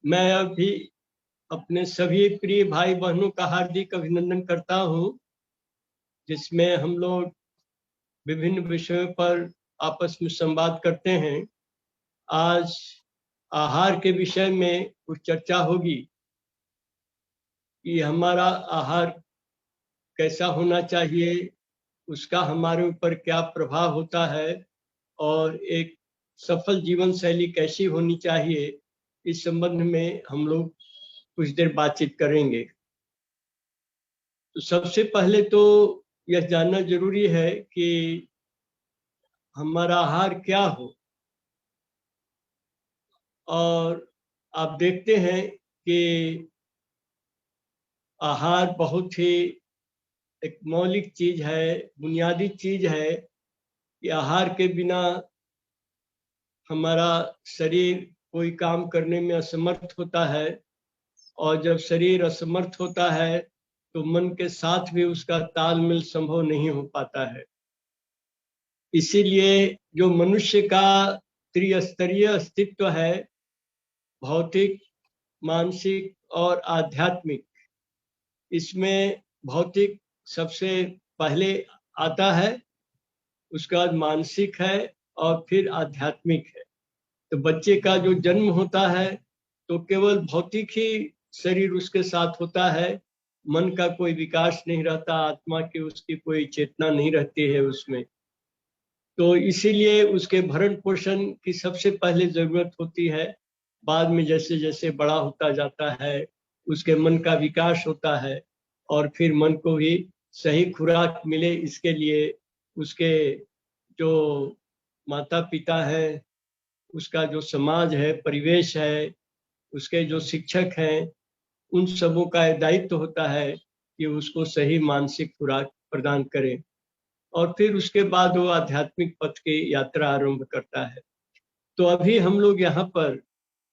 मैं अभी अपने सभी प्रिय भाई बहनों का हार्दिक अभिनंदन करता हूं, जिसमें हम लोग विभिन्न विषयों पर आपस में संवाद करते हैं। आज आहार के विषय में कुछ चर्चा होगी कि हमारा आहार कैसा होना चाहिए, उसका हमारे ऊपर क्या प्रभाव होता है और एक सफल जीवन शैली कैसी होनी चाहिए। इस संबंध में हम लोग कुछ देर बातचीत करेंगे। तो सबसे पहले तो यह जानना जरूरी है कि हमारा आहार क्या हो। और आप देखते हैं कि आहार बहुत ही एक मौलिक चीज है, बुनियादी चीज है कि आहार के बिना हमारा शरीर कोई काम करने में असमर्थ होता है, और जब शरीर असमर्थ होता है तो मन के साथ भी उसका तालमेल संभव नहीं हो पाता है। इसीलिए जो मनुष्य का त्रिस्तरीय अस्तित्व है, भौतिक, मानसिक और आध्यात्मिक, इसमें भौतिक सबसे पहले आता है, उसके बाद मानसिक है और फिर आध्यात्मिक है। तो बच्चे का जो जन्म होता है तो केवल भौतिक ही शरीर उसके साथ होता है, मन का कोई विकास नहीं रहता, आत्मा की उसकी कोई चेतना नहीं रहती है उसमें। तो इसीलिए उसके भरण पोषण की सबसे पहले जरूरत होती है। बाद में जैसे जैसे बड़ा होता जाता है उसके मन का विकास होता है, और फिर मन को भी सही खुराक मिले इसके लिए उसके जो माता पिता है, उसका जो समाज है, परिवेश है, उसके जो शिक्षक हैं, उन सबों का दायित्व होता है कि उसको सही मानसिक खुराक प्रदान करें, और फिर उसके बाद वो आध्यात्मिक पथ की यात्रा आरंभ करता है। तो अभी हम लोग यहाँ पर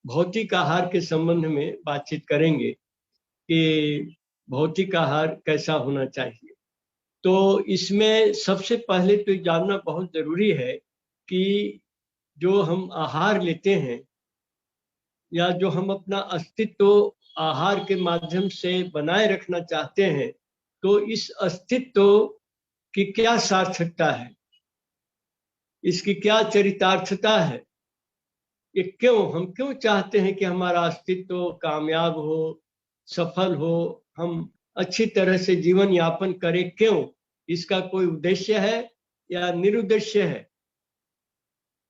भौतिक आहार के संबंध में बातचीत करेंगे कि भौतिक आहार कैसा होना चाहिए। तो इसमें सबसे पहले तो जानना बहुत जरूरी है कि जो हम आहार लेते हैं या जो हम अपना अस्तित्व आहार के माध्यम से बनाए रखना चाहते हैं, तो इस अस्तित्व की क्या सार्थकता है, इसकी क्या चरितार्थता है, ये हम क्यों चाहते हैं कि हमारा अस्तित्व कामयाब हो, सफल हो, हम अच्छी तरह से जीवन यापन करें, क्यों? इसका कोई उद्देश्य है या निरुद्देश्य है?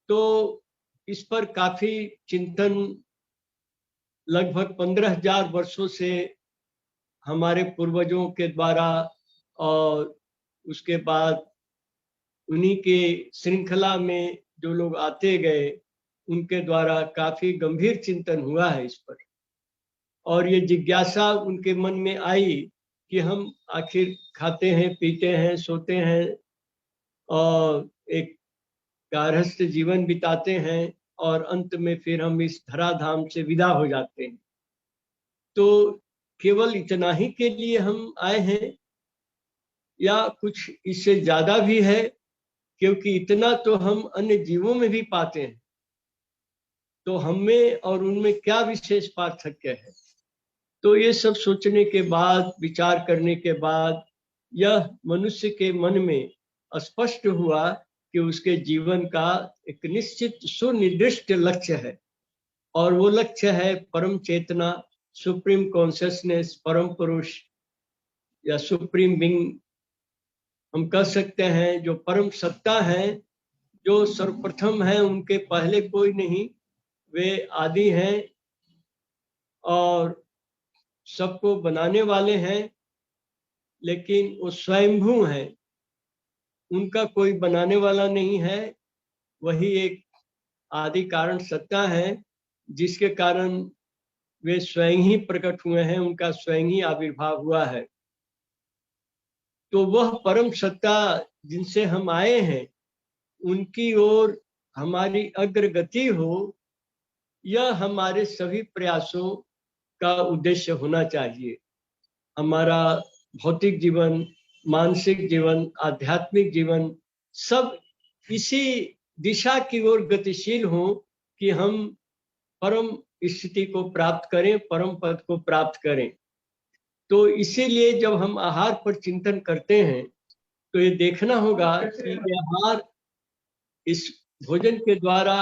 तो इस पर काफी चिंतन लगभग 15,000 वर्षों से हमारे पूर्वजों के द्वारा, और उसके बाद उन्हीं के श्रृंखला में जो लोग आते गए उनके द्वारा काफी गंभीर चिंतन हुआ है इस पर। और ये जिज्ञासा उनके मन में आई कि हम आखिर खाते हैं, पीते हैं, सोते हैं और एक गारहस्थ जीवन बिताते हैं, और अंत में फिर हम इस धराधाम से विदा हो जाते हैं। तो केवल इतना ही के लिए हम आए हैं या कुछ इससे ज्यादा भी है? क्योंकि इतना तो हम अन्य जीवों में भी पाते हैं, तो हम में और उनमें क्या विशेष पार्थक्य है? तो ये सब सोचने के बाद, विचार करने के बाद, यह मनुष्य के मन में स्पष्ट हुआ कि उसके जीवन का एक निश्चित सुनिर्दिष्ट लक्ष्य है, और वो लक्ष्य है परम चेतना, सुप्रीम कॉन्शियसनेस, परम पुरुष या सुप्रीम बिंग हम कह सकते हैं। जो परम सत्ता है, जो सर्वप्रथम है, उनके पहले कोई नहीं, वे आदि हैं और सबको बनाने वाले हैं, लेकिन वो स्वयंभू हैं, उनका कोई बनाने वाला नहीं है। वही एक आदि कारण सत्ता है जिसके कारण वे स्वयं ही प्रकट हुए हैं, उनका स्वयं ही आविर्भाव हुआ है। तो वह परम सत्ता जिनसे हम आए हैं, उनकी ओर हमारी अग्रगति हो, यह हमारे सभी प्रयासों का उद्देश्य होना चाहिए। हमारा भौतिक जीवन, मानसिक जीवन, आध्यात्मिक जीवन सब इसी दिशा की ओर गतिशील हो कि हम परम स्थिति को प्राप्त करें, परम पद को प्राप्त करें। तो इसीलिए जब हम आहार पर चिंतन करते हैं तो ये देखना होगा कि ये आहार इस भोजन के द्वारा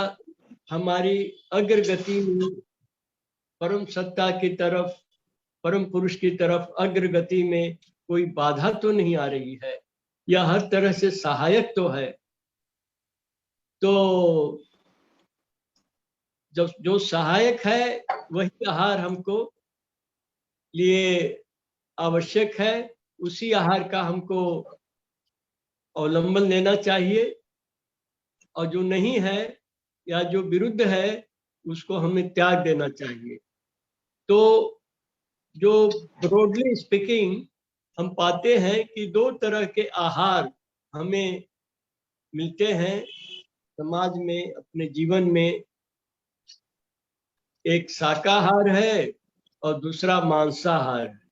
हमारी अग्रगति में परम सत्ता की तरफ, परम पुरुष की तरफ अग्रगति में कोई बाधा तो नहीं आ रही है, यह हर तरह से सहायक तो है। तो जब जो सहायक है वही आहार हमको लिए आवश्यक है, उसी आहार का हमको अवलंबन लेना चाहिए, और जो नहीं है या जो विरुद्ध है उसको हमें त्याग देना चाहिए। तो जो ब्रॉडली स्पीकिंग हम पाते हैं कि दो तरह के आहार हमें मिलते हैं समाज में, अपने जीवन में। एक शाकाहार है और दूसरा मांसाहार है।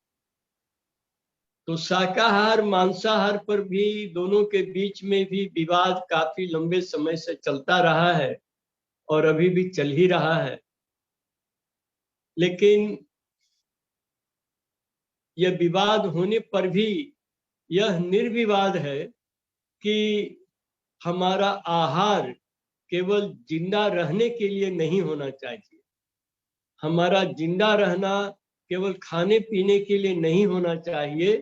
तो शाकाहार मांसाहार पर भी दोनों के बीच में भी विवाद काफी लंबे समय से चलता रहा है और अभी भी चल ही रहा है। लेकिन यह विवाद होने पर भी यह निर्विवाद है कि हमारा आहार केवल जिंदा रहने के लिए नहीं होना चाहिए। हमारा जिंदा रहना केवल खाने पीने के लिए नहीं होना चाहिए,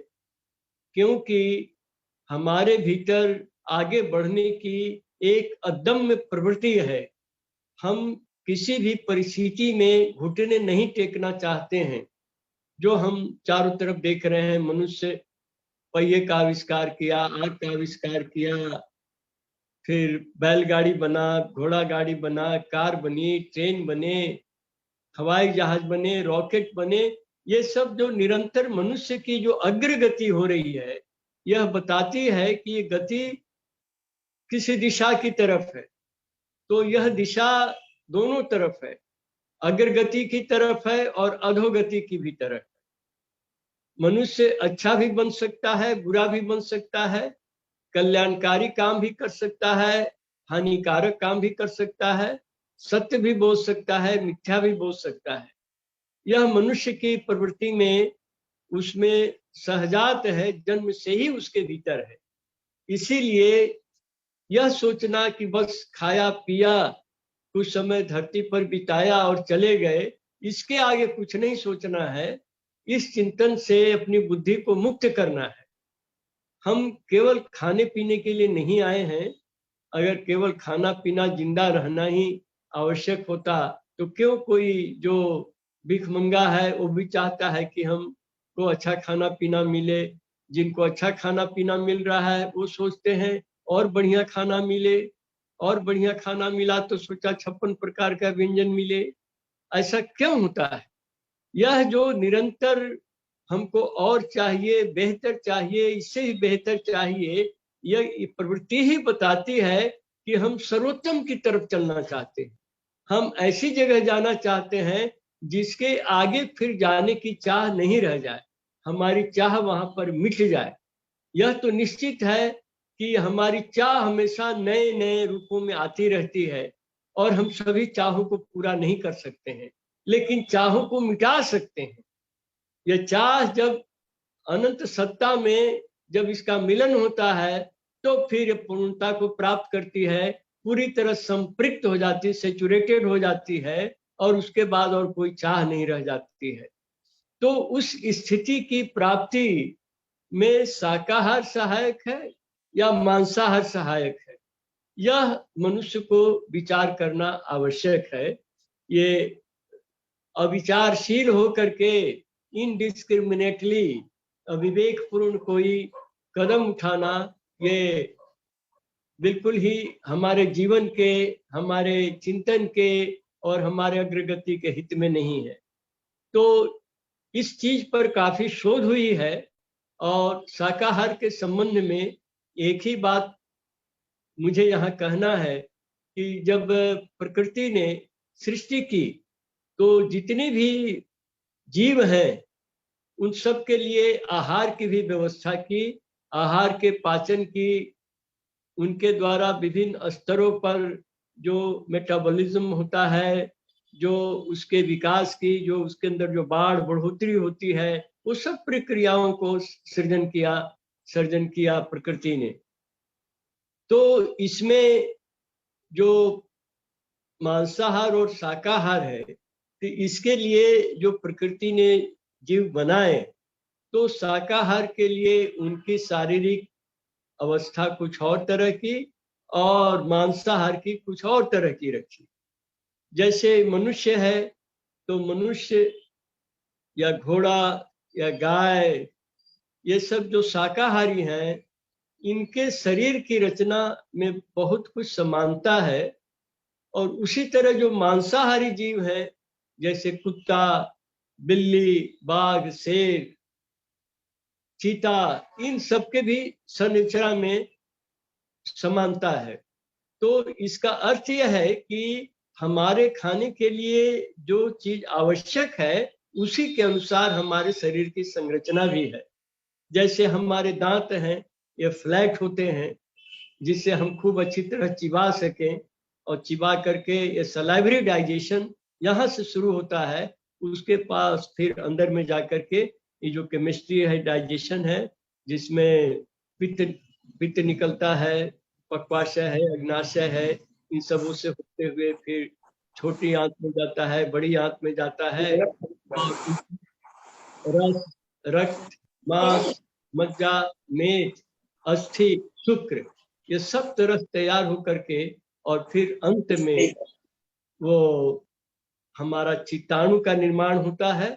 क्योंकि हमारे भीतर आगे बढ़ने की एक अदम्य प्रवृत्ति है। हम किसी भी परिस्थिति में घुटने नहीं टेकना चाहते हैं। जो हम चारों तरफ देख रहे हैं, मनुष्य पहिए का आविष्कार किया, आग का आविष्कार किया, फिर बैलगाड़ी बना, घोड़ा गाड़ी बना, कार बनी, ट्रेन बने, हवाई जहाज बने, रॉकेट बने। ये सब जो निरंतर मनुष्य की जो अग्रगति हो रही है, यह बताती है कि ये गति किसी दिशा की तरफ है। तो यह दिशा दोनों तरफ है, अग्रगति की तरफ है और अधोगति की भी तरफ है। मनुष्य अच्छा भी बन सकता है, बुरा भी बन सकता है, कल्याणकारी काम भी कर सकता है, हानिकारक काम भी कर सकता है, सत्य भी बोल सकता है, मिथ्या भी बोल सकता है। यह मनुष्य की प्रवृत्ति में, उसमें सहजात है, जन्म से ही उसके भीतर है। इसीलिए यह सोचना कि बस खाया पिया, कुछ समय धरती पर बिताया और चले गए, इसके आगे कुछ नहीं सोचना है। इस चिंतन से अपनी बुद्धि को मुक्त करना है। हम केवल खाने पीने के लिए नहीं आए हैं। अगर केवल खाना पीना, जिंदा रहना ही आवश्यक होता तो क्यों कोई जो भिखमंगा है वो भी चाहता है कि हमको अच्छा खाना पीना मिले। जिनको अच्छा खाना पीना मिल रहा है वो सोचते हैं और बढ़िया खाना मिले, और बढ़िया खाना मिला तो सोचा 56 प्रकार का व्यंजन मिले। ऐसा क्यों होता है? यह जो निरंतर हमको और चाहिए, बेहतर चाहिए, इससे ही बेहतर चाहिए, यह प्रवृत्ति ही बताती है कि हम सर्वोत्तम की तरफ चलना चाहते हैं। हम ऐसी जगह जाना चाहते हैं जिसके आगे फिर जाने की चाह नहीं रह जाए, हमारी चाह वहां पर मिट जाए। यह तो निश्चित है कि हमारी चाह हमेशा नए नए रूपों में आती रहती है और हम सभी चाहों को पूरा नहीं कर सकते हैं, लेकिन चाहों को मिटा सकते हैं। यह चाह जब अनंत सत्ता में जब इसका मिलन होता है तो फिर ये पूर्णता को प्राप्त करती है, पूरी तरह संपृक्त हो जाती है, सेचुरेटेड हो जाती है, और उसके बाद और कोई चाह नहीं रह जाती है। तो उस स्थिति की प्राप्ति में शाकाहार सहायक है या मांसाहार सहायक है, यह मनुष्य को विचार करना आवश्यक है। ये अविचारशील होकर के इनडिस्क्रिमिनेटली विवेकपूर्ण कोई कदम उठाना, ये बिल्कुल ही हमारे जीवन के, हमारे चिंतन के और हमारे अग्रगति के हित में नहीं है। तो इस चीज पर काफी शोध हुई है, और शाकाहार के संबंध में एक ही बात मुझे यहाँ कहना है कि जब प्रकृति ने सृष्टि की तो जितने भी जीव हैं उन सब के लिए आहार की भी व्यवस्था की, आहार के पाचन की, उनके द्वारा विभिन्न स्तरों पर जो मेटाबॉलिज्म होता है, जो उसके विकास की, जो उसके अंदर जो बढ़ोतरी होती है, वो सब प्रक्रियाओं को सर्जन किया प्रकृति ने। तो इसमें जो मांसाहार और शाकाहार है, तो इसके लिए जो प्रकृति ने जीव बनाए, तो शाकाहार के लिए उनकी शारीरिक अवस्था कुछ और तरह की और मांसाहार की कुछ और तरह की रखी। जैसे मनुष्य है, तो मनुष्य या घोड़ा या गाय, ये सब जो शाकाहारी हैं, इनके शरीर की रचना में बहुत कुछ समानता है। और उसी तरह जो मांसाहारी जीव है, जैसे कुत्ता, बिल्ली, बाघ, शेर, चीता, इन सब के भी संरचना में समानता है। तो इसका अर्थ यह है कि हमारे खाने के लिए जो चीज आवश्यक है, उसी के अनुसार हमारे शरीर की संरचना भी है। जैसे हमारे दांत हैं, ये फ्लैट होते हैं, जिससे हम खूब अच्छी तरह चिबा सकें, और चिबा करके ये सलाइवरी डाइजेशन यहाँ से शुरू होता है। उसके पास फिर अंदर में जाकर के ये जो केमिस्ट्री है, डाइजेशन है, जिसमें पित्त पित्त निकलता है, पक्वाशय है, अग्नाशय है, इन सबों से होते हुए फिर छोटी आंत में जाता है, बड़ी आंत में जाता है, और रस, रक्त, मांस, मज्जा, मेद, अस्थि, शुक्र, ये सब तरह तैयार होकर के, और फिर अंत में वो हमारा चिताणु का निर्माण होता है,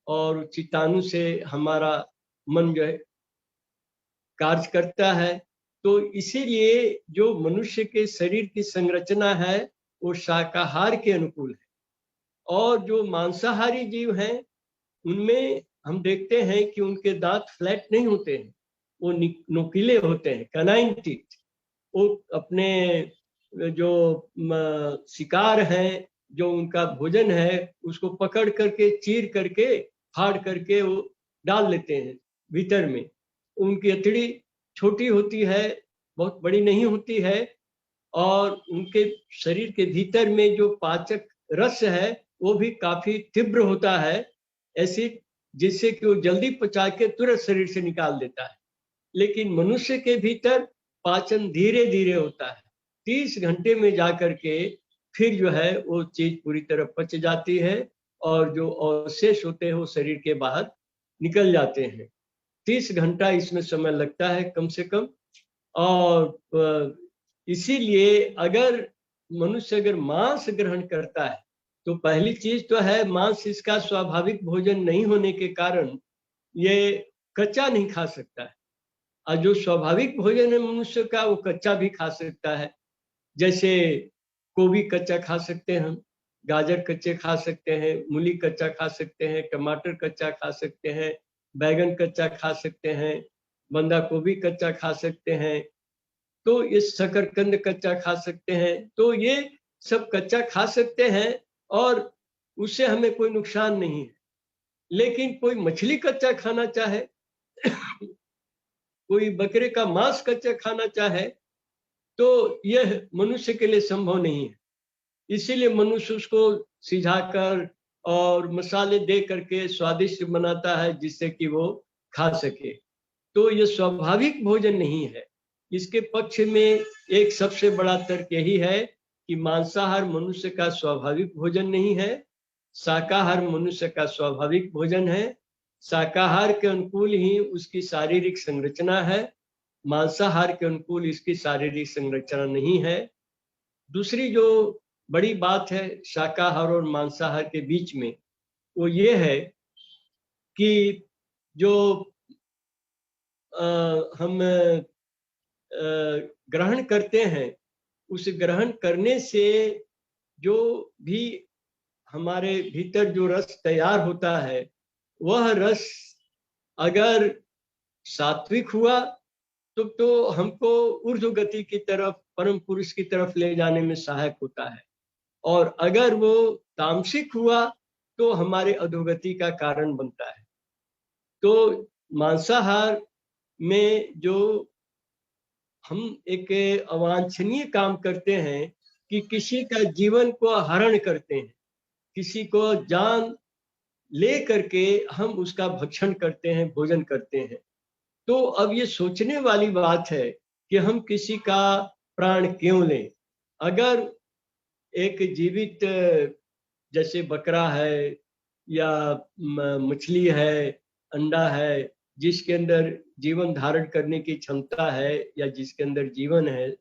और चिताणु से हमारा मन जो है कार्य करता है। तो इसीलिए जो मनुष्य के शरीर की संरचना है, वो शाकाहार के अनुकूल है। और जो मांसाहारी जीव हैं, उनमें हम देखते हैं कि उनके दांत फ्लैट नहीं होते हैं, वो नुकीले होते हैं, कैनाइन टीथ। वो अपने जो शिकार हैं, जो उनका भोजन है, उसको पकड़ करके, चीर करके, फाड़ करके वो डाल लेते हैं भीतर में। उनकी अतड़ी छोटी होती है, बहुत बड़ी नहीं होती है, और उनके शरीर के भीतर में जो पाचक रस है, वो भी काफी तीव्र होता है, एसिड, जिससे कि वो जल्दी पचा के तुरंत शरीर से निकाल देता है। लेकिन मनुष्य के भीतर पाचन धीरे धीरे होता है। 30 घंटे में जाकर के फिर जो है वो चीज पूरी तरह पच जाती है, और जो अवशेष होते हैं वो शरीर के बाहर निकल जाते हैं। 30 घंटा इसमें समय लगता है कम से कम। और इसीलिए अगर मनुष्य अगर मांस ग्रहण करता है, तो पहली चीज तो है, मांस इसका स्वाभाविक भोजन नहीं होने के कारण ये कच्चा नहीं खा सकता है। और जो स्वाभाविक भोजन है मनुष्य का, वो कच्चा भी खा सकता है। जैसे गोभी कच्चा खा सकते हैं हम, गाजर कच्चे खा सकते हैं, मूली कच्चा खा सकते हैं, टमाटर कच्चा खा सकते हैं, बैगन कच्चा खा सकते हैं, बंदा गोभी कच्चा खा सकते हैं, तो ये शकरकंद कच्चा खा सकते हैं। तो ये सब कच्चा खा सकते हैं, और उससे हमें कोई नुकसान नहीं है। लेकिन कोई मछली कच्चा खाना चाहे, कोई बकरे का मांस कच्चा खाना चाहे, तो यह मनुष्य के लिए संभव नहीं है। इसीलिए मनुष्य उसको सिझाकर और मसाले दे करके स्वादिष्ट बनाता है, जिससे कि वो खा सके। तो ये स्वाभाविक भोजन नहीं है। इसके पक्ष में एक सबसे बड़ा तर्क यही है कि मांसाहार मनुष्य का स्वाभाविक भोजन नहीं है, शाकाहार मनुष्य का स्वाभाविक भोजन है। शाकाहार के अनुकूल ही उसकी शारीरिक संरचना है, मांसाहार के अनुकूल इसकी शारीरिक संरचना नहीं है। दूसरी जो बड़ी बात है शाकाहार और मांसाहार के बीच में, वो ये है कि जो हम ग्रहण करते हैं, उस ग्रहण करने से जो भी हमारे भीतर जो रस तैयार होता है, वह रस अगर सात्विक हुआ तो हमको ऊर्ध्व गति की तरफ, परम पुरुष की तरफ ले जाने में सहायक होता है। और अगर वो तामसिक हुआ तो हमारे अधोगति का कारण बनता है। तो मांसाहार में जो हम एक अवांछनीय काम करते हैं कि किसी का जीवन को हरण करते हैं, किसी को जान ले करके हम उसका भक्षण करते हैं, भोजन करते हैं। तो अब ये सोचने वाली बात है कि हम किसी का प्राण क्यों लें? अगर एक जीवित जैसे बकरा है या मछली है, अंडा है, जिसके अंदर जीवन धारण करने की क्षमता है या जिसके अंदर जीवन है,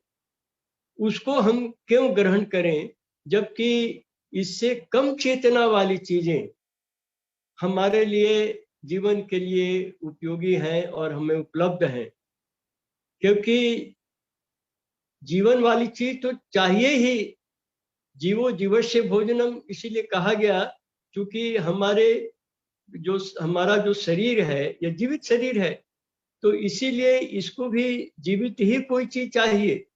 उसको हम क्यों ग्रहण करें, जबकि इससे कम चेतना वाली चीजें हमारे लिए जीवन के लिए उपयोगी हैं और हमें उपलब्ध हैं। क्योंकि जीवन वाली चीज तो चाहिए ही, जीवो जीवस्य भोजनम इसीलिए कहा गया, क्योंकि हमारा जो शरीर है यह जीवित शरीर है, तो इसीलिए इसको भी जीवित ही कोई चीज चाहिए।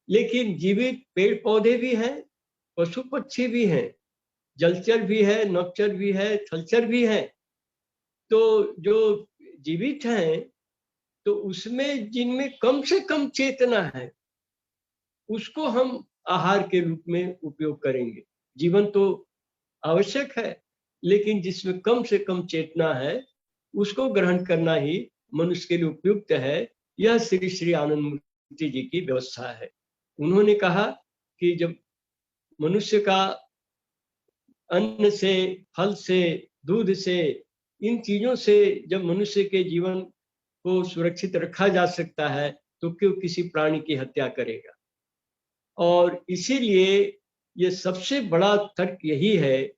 लेकिन जीवित पेड़ पौधे भी हैं, पशु पक्षी भी हैं, जलचर भी है, नभचर भी है, थलचर भी है। तो जो जीवित हैं, तो उसमें जिनमें कम से कम चेतना है, उसको हम आहार के रूप में उपयोग करेंगे। जीवन तो आवश्यक है, लेकिन जिसमें कम से कम चेतना है, उसको ग्रहण करना ही मनुष्य के लिए उपयुक्त है। यह श्री श्री आनंद मूर्ति जी की व्यवस्था है। उन्होंने कहा कि जब मनुष्य का अन्न से, फल से, दूध से, इन चीजों से जब मनुष्य के जीवन को सुरक्षित रखा जा सकता है, तो क्यों किसी प्राणी की हत्या करेगा? और इसीलिए ये सबसे बड़ा तर्क यही है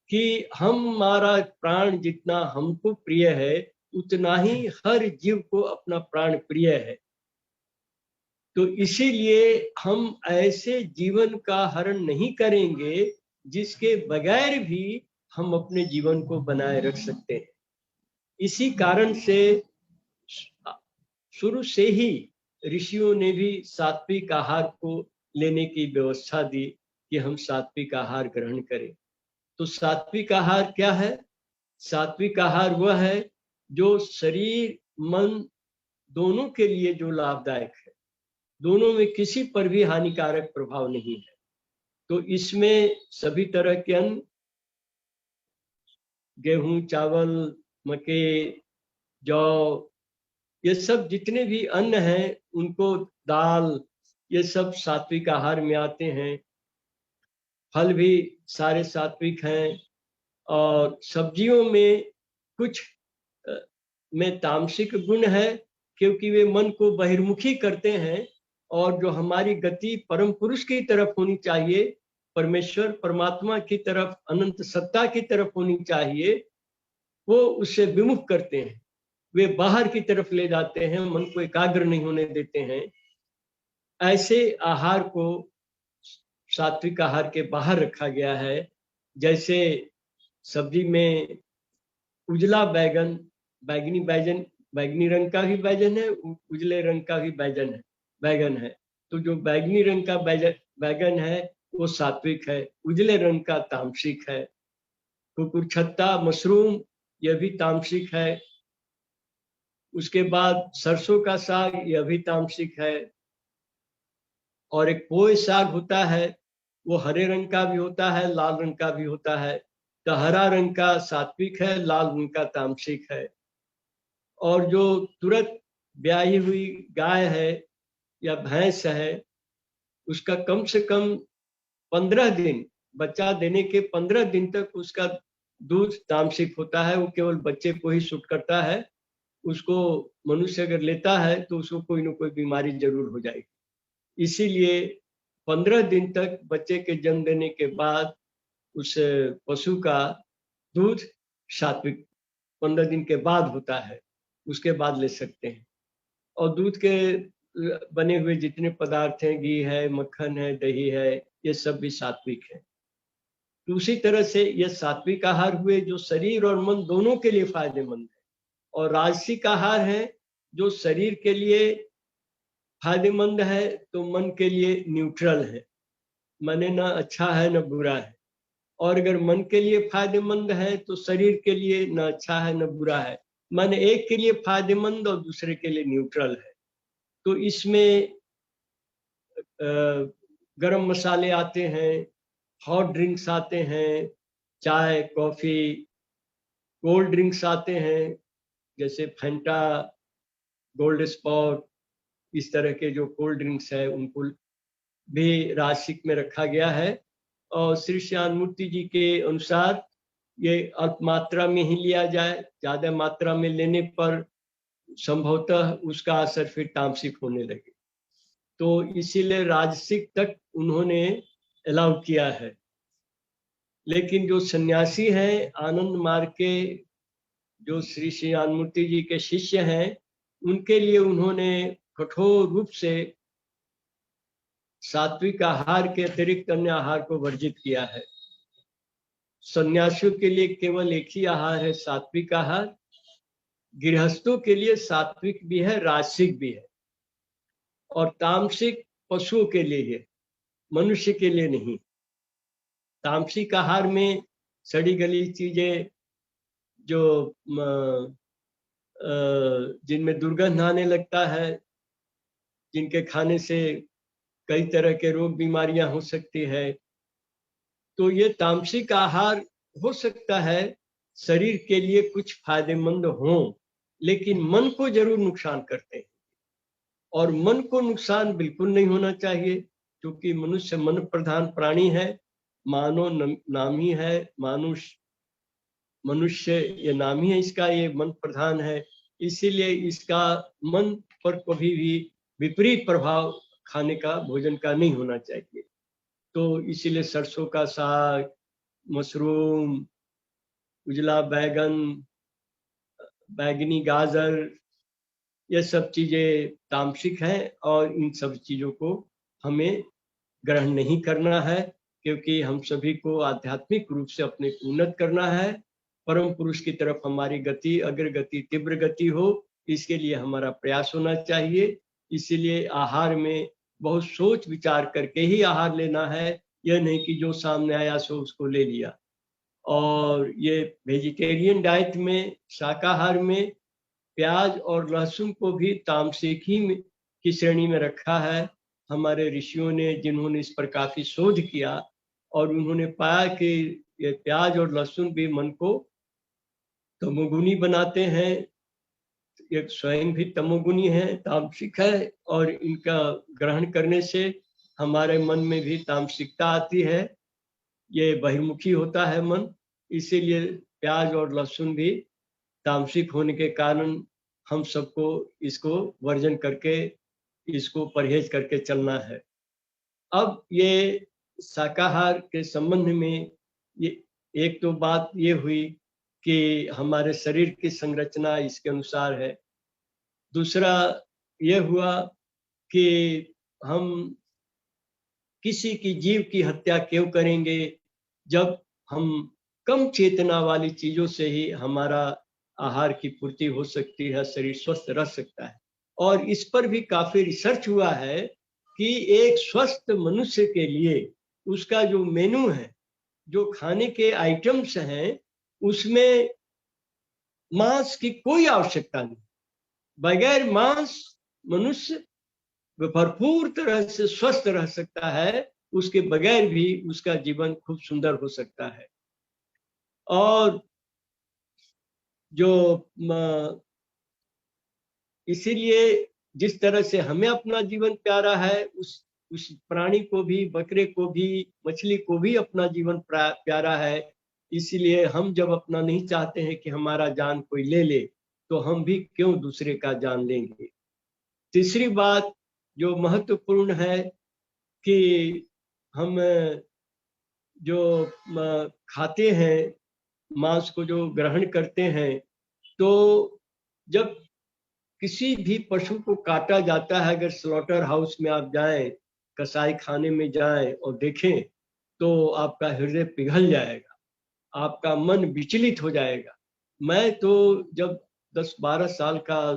कि हमारा प्राण जितना हमको प्रिय है, उतना ही हर जीव को अपना प्राण प्रिय है। तो इसीलिए हम ऐसे जीवन का हरण नहीं करेंगे जिसके बगैर भी हम अपने जीवन को बनाए रख सकते हैं। इसी कारण से शुरू से ही ऋषियों ने भी सात्विक आहार को लेने की व्यवस्था दी कि हम सात्विक आहार ग्रहण करें। तो सात्विक आहार क्या है? सात्विक आहार वह है जो शरीर मन दोनों के लिए जो लाभदायक है, दोनों में किसी पर भी हानिकारक प्रभाव नहीं है। तो इसमें सभी तरह के अन्न, गेहूं, चावल, मक्के, जौ, ये सब जितने भी अन्न हैं, उनको दाल, ये सब सात्विक आहार में आते हैं। फल भी सारे सात्विक हैं। और सब्जियों में कुछ में तामसिक गुण है, क्योंकि वे मन को बहिर्मुखी करते हैं, और जो हमारी गति परम पुरुष की तरफ होनी चाहिए, परमेश्वर परमात्मा की तरफ, अनंत सत्ता की तरफ होनी चाहिए, वो उससे विमुख करते हैं। वे बाहर की तरफ ले जाते हैं, मन को एकाग्र नहीं होने देते हैं। ऐसे आहार को सात्विक आहार के बाहर रखा गया है। जैसे सब्जी में उजला बैगन, बैगनी बैगन, बैगनी रंग का भी बैगन है, उजले रंग का भी बैगन है। तो जो बैगनी रंग का बैगन है वो सात्विक है, उजले रंग का तामसिक है। कुकुरछत्ता, मशरूम, यह भी तामसिक है। उसके बाद सरसों का साग, यह भी तामसिक है। और एक पोए साग होता है, वो हरे रंग का भी होता है, लाल रंग का भी होता है। तो हरा रंग का सात्विक है, लाल रंग का तामसिक है। और जो तुरंत ब्याही हुई गाय है या भैंस है, उसका कम से कम 15 दिन, बच्चा देने के 15 दिन तक उसका दूध तामसिक होता है। वो केवल बच्चे को ही सूट करता है। उसको मनुष्य अगर लेता है तो उसको कोई ना कोई बीमारी जरूर हो जाएगी। इसीलिए 15 दिन तक बच्चे के जन्म देने के बाद उस पशु का दूध सात्विक 15 दिन के बाद होता है, उसके बाद ले सकते हैं। और दूध के बने हुए जितने पदार्थ हैं, घी है, मक्खन है, दही है, ये सब भी सात्विक है। तो उसी तरह से ये सात्विक आहार हुए जो शरीर और मन दोनों के लिए फायदेमंद है। और राजसिक आहार है जो शरीर के लिए फायदेमंद है, तो मन के लिए न्यूट्रल है, माने ना अच्छा है ना बुरा है। और अगर मन के लिए फायदेमंद है तो शरीर के लिए न अच्छा है न बुरा है, माने एक के लिए फायदेमंद और दूसरे के लिए न्यूट्रल है। तो इसमें गरम मसाले आते हैं, हॉट ड्रिंक्स आते हैं, चाय, कॉफी, कोल्ड ड्रिंक्स आते हैं जैसे फैंटा, गोल्ड स्पॉट, इस तरह के जो कोल्ड ड्रिंक्स है उनको भी राशिक में रखा गया है। और श्री श्याममूर्ति जी के अनुसार ये अल्प मात्रा में ही लिया जाए, ज्यादा मात्रा में लेने पर संभवतः उसका असर फिर तामसिक होने लगे, तो इसीलिए राजसिक तक उन्होंने अलाउ किया है। लेकिन जो सन्यासी हैं, आनंद मार्ग के जो श्री श्याममूर्ति जी के शिष्य हैं, उनके लिए उन्होंने कठोर रूप से सात्विक आहार के अतिरिक्त अन्य आहार को वर्जित किया है। सन्यासियों के लिए केवल एक ही आहार है, सात्विक आहार। गृहस्थों के लिए सात्विक भी है, राजसिक भी है, और तामसिक पशुओं के लिए है, मनुष्य के लिए नहीं। तामसिक आहार में सड़ी गली चीजें जो जिनमें दुर्गंध आने लगता है, जिनके खाने से कई तरह के रोग बीमारियां हो सकती है, तो ये तामसिक आहार हो सकता है शरीर के लिए कुछ फायदेमंद हो, लेकिन मन को जरूर नुकसान करते हैं। और मन को नुकसान बिल्कुल नहीं होना चाहिए, क्योंकि मनुष्य मन प्रधान प्राणी है। मानो नाम ही है मानुष, मनुष्य ये नाम ही है इसका, ये मन प्रधान है। इसीलिए इसका मन पर कभी भी विपरीत प्रभाव खाने का, भोजन का नहीं होना चाहिए। तो इसीलिए सरसों का साग, मशरूम, उजला बैगन, बैगनी गाजर, ये सब चीजें तामसिक हैं और इन सब चीजों को हमें ग्रहण नहीं करना है, क्योंकि हम सभी को आध्यात्मिक रूप से अपने को उन्नत करना है। परम पुरुष की तरफ हमारी गति, अग्रगति, तीव्र गति हो, इसके लिए हमारा प्रयास होना चाहिए। इसीलिए आहार में बहुत सोच विचार करके ही आहार लेना है, यह नहीं कि जो सामने आया सो उसको ले लिया। और ये वेजिटेरियन डाइट में, शाकाहार में प्याज और लहसुन को भी तामसिक ही की श्रेणी में रखा है। हमारे ऋषियों ने, जिन्होंने इस पर काफी शोध किया, और उन्होंने पाया कि ये प्याज और लहसुन भी मन को तमोगुनी बनाते हैं। एक स्वयं भी तमोगुनी है, तामसिक है, और इनका ग्रहण करने से हमारे मन में भी तामसिकता आती है, ये बहिर्मुखी होता है मन। इसीलिए प्याज और लहसुन भी तामसिक होने के कारण हम सबको इसको वर्जन करके, इसको परहेज करके चलना है। अब ये शाकाहार के संबंध में ये एक तो बात ये हुई कि हमारे शरीर की संरचना इसके अनुसार है। दूसरा ये हुआ कि हम किसी की जीव की हत्या क्यों करेंगे, जब हम कम चेतना वाली चीजों से ही हमारा आहार की पूर्ति हो सकती है, शरीर स्वस्थ रह सकता है। और इस पर भी काफी रिसर्च हुआ है कि एक स्वस्थ मनुष्य के लिए उसका जो मेनू है, जो खाने के आइटम्स हैं, उसमें मांस की कोई आवश्यकता नहीं। बगैर मांस मनुष्य भरपूर तरह से स्वस्थ रह सकता है, उसके बगैर भी उसका जीवन खूब सुंदर हो सकता है। और जो इसीलिए जिस तरह से हमें अपना जीवन प्यारा है, उस प्राणी को भी, बकरे को भी, मछली को भी अपना जीवन प्यारा है। इसीलिए हम जब अपना नहीं चाहते हैं कि हमारा जान कोई ले ले, तो हम भी क्यों दूसरे का जान लेंगे। तीसरी बात जो महत्वपूर्ण है कि हम जो खाते हैं, मांस को जो ग्रहण करते हैं, तो जब किसी भी पशु को काटा जाता है, अगर स्लॉटर हाउस में आप जाएं, कसाई खाने में जाएं और देखें, तो आपका हृदय पिघल जाएगा, आपका मन विचलित हो जाएगा। मैं तो जब 10-12 साल का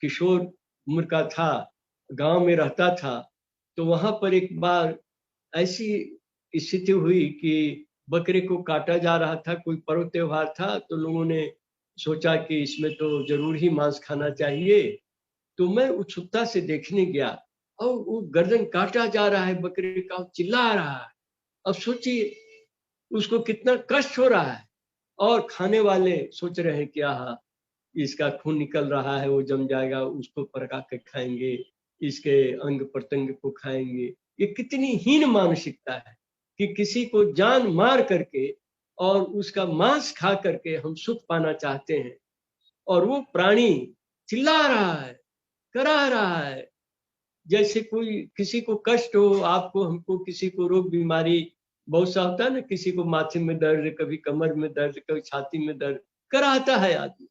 किशोर उम्र का था, गांव में रहता था, तो वहां पर एक बार ऐसी स्थिति हुई कि बकरे को काटा जा रहा था, कोई पर्व त्योहार था, तो लोगों ने सोचा कि इसमें तो जरूर ही मांस खाना चाहिए। तो मैं उत्सुकता से देखने गया, और वो गर्दन काटा जा रहा है बकरे का, चिल्ला रहा है। अब सोचिए, उसको कितना कष्ट हो रहा है, और खाने वाले सोच रहे हैं कि हाँ, इसका खून निकल रहा है, वो जम जाएगा, उसको पका के खाएंगे, इसके अंग प्रत्यंग को खाएंगे। ये कितनी हीन मानसिकता है कि किसी को जान मार करके और उसका मांस खा करके हम सुख पाना चाहते हैं, और वो प्राणी चिल्ला रहा है, करा रहा है, जैसे कोई किसी को कष्ट हो, आपको, हमको, किसी को रोग बीमारी बहुत सा होता है ना, किसी को माथे में दर्द, कभी कमर में दर्द, कभी छाती में दर्द, कराता है आदमी।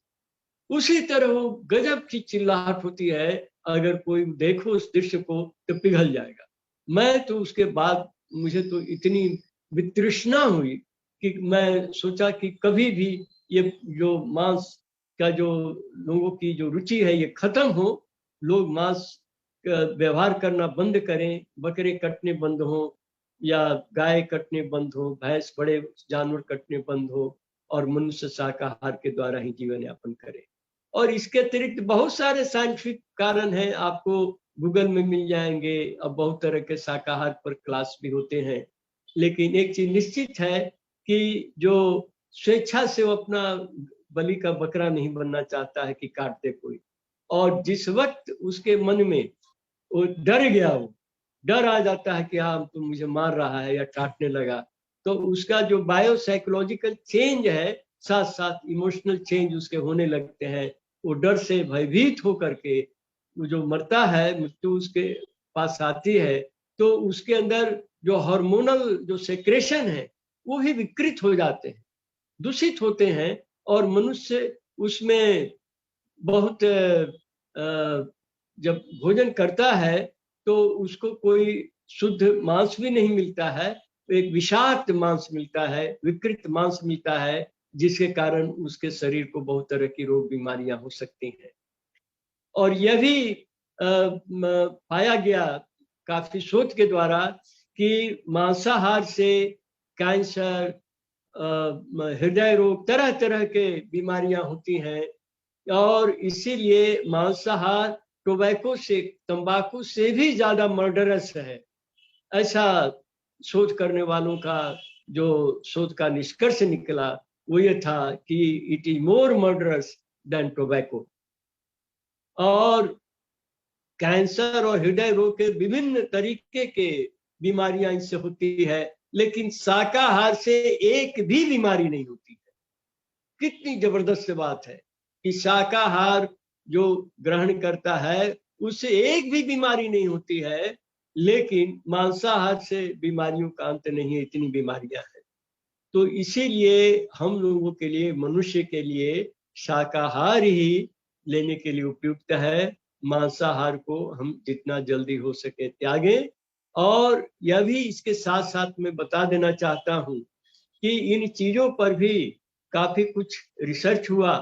उसी तरह वो गजब की चिल्लाहट होती है, अगर कोई देखो उस दृश्य को तो पिघल जाएगा। मैं तो उसके बाद मुझे तो इतनी वितृष्णा हुई कि मैं सोचा कि कभी भी ये जो मांस का जो लोगों की जो रुचि है ये खत्म हो, लोग मांस का व्यवहार करना बंद करें, बकरे कटने बंद हो, या गाय कटने बंद हो, भैंस, बड़े जानवर कटने बंद हो, और मनुष्य शाकाहार के द्वारा ही जीवन यापन करे। और इसके अतिरिक्त बहुत सारे साइंटिफिक कारण हैं, आपको गूगल में मिल जाएंगे। अब बहुत तरह के शाकाहार पर क्लास भी होते हैं, लेकिन एक चीज निश्चित है कि जो स्वेच्छा से वो अपना बलि का बकरा नहीं बनना चाहता है कि काट दे कोई, और जिस वक्त उसके मन में वो डर गया, वो डर आ जाता है कि हाँ तो मुझे मार रहा है या काटने लगा, तो उसका जो बायोसाइकोलॉजिकल चेंज है, साथ साथ इमोशनल चेंज उसके होने लगते हैं। वो डर से भयभीत होकर के वो जो मरता है, मृत्यु उसके पास आती है, तो उसके अंदर जो हार्मोनल जो सेक्रेशन है वो भी विकृत हो जाते हैं, दूषित होते हैं, और मनुष्य उसमें बहुत जब भोजन करता है तो उसको कोई शुद्ध मांस भी नहीं मिलता है, एक विषाक्त मांस मिलता है, विकृत मांस मिलता है, जिसके कारण उसके शरीर को बहुत तरह की रोग बीमारियां हो सकती हैं। और यह भी पाया गया काफी शोध के द्वारा कि मांसाहार से कैंसर, हृदय रोग, तरह तरह के बीमारियां होती हैं। और इसीलिए मांसाहार टोबैको से, तंबाकू से भी ज्यादा मर्डरस है, ऐसा शोध करने वालों का जो शोध का निष्कर्ष निकला वो ये था कि it is more murderous than tobacco. और कैंसर और हृदय रोग के विभिन्न तरीके के बीमारियां इससे होती है, लेकिन शाकाहार से एक भी बीमारी नहीं होती है। कितनी जबरदस्त बात है कि शाकाहार जो ग्रहण करता है उससे एक भी बीमारी नहीं होती है, लेकिन मांसाहार से बीमारियों का अंत नहीं है, इतनी बीमारियां हैं। तो इसीलिए हम लोगों के लिए, मनुष्य के लिए शाकाहार ही लेने के लिए उपयुक्त है। मांसाहार को हम जितना जल्दी हो सके त्यागें। और यह भी इसके साथ साथ मैं बता देना चाहता हूं कि इन चीजों पर भी काफी कुछ रिसर्च हुआ,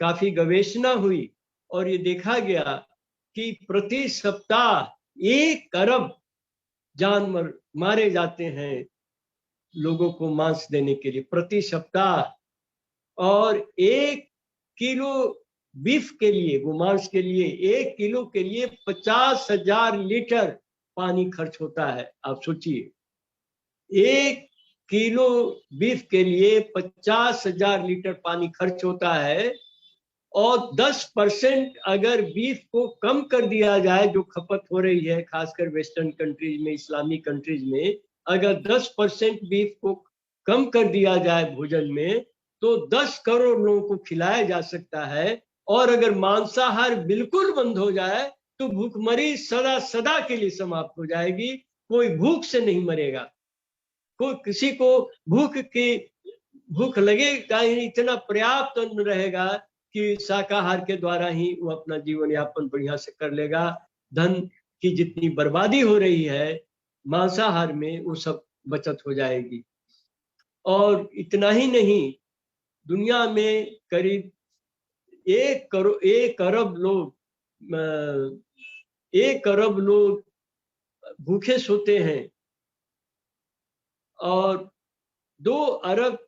काफी गवेषणा हुई, और ये देखा गया कि प्रति सप्ताह 1 अरब जानवर मारे जाते हैं लोगों को मांस देने के लिए, प्रति सप्ताह। और 1 किलो बीफ के लिए, गोमांस के लिए, 1 किलो के लिए 50,000 लीटर पानी खर्च होता है। आप सोचिए, 1 किलो बीफ के लिए 50,000 लीटर पानी खर्च होता है। और 10% अगर बीफ को कम कर दिया जाए, जो खपत हो रही है खासकर वेस्टर्न कंट्रीज में, इस्लामी कंट्रीज में, अगर 10% बीफ को कम कर दिया जाए भोजन में, तो 10 करोड़ लोगों को खिलाया जा सकता है। और अगर मांसाहार बिल्कुल बंद हो जाए तो भूखमरी सदा सदा के लिए समाप्त हो जाएगी, कोई भूख से नहीं मरेगा। कोई किसी को भूख लगेगा ही, इतना पर्याप्त अन्न रहेगा कि शाकाहार के द्वारा ही वो अपना जीवन यापन बढ़िया से कर लेगा। धन की जितनी बर्बादी हो रही है मांसाहार में, वो सब बचत हो जाएगी। और इतना ही नहीं, दुनिया में करीब 1 अरब लोग, 1 अरब लोग भूखे सोते हैं, और 2 अरब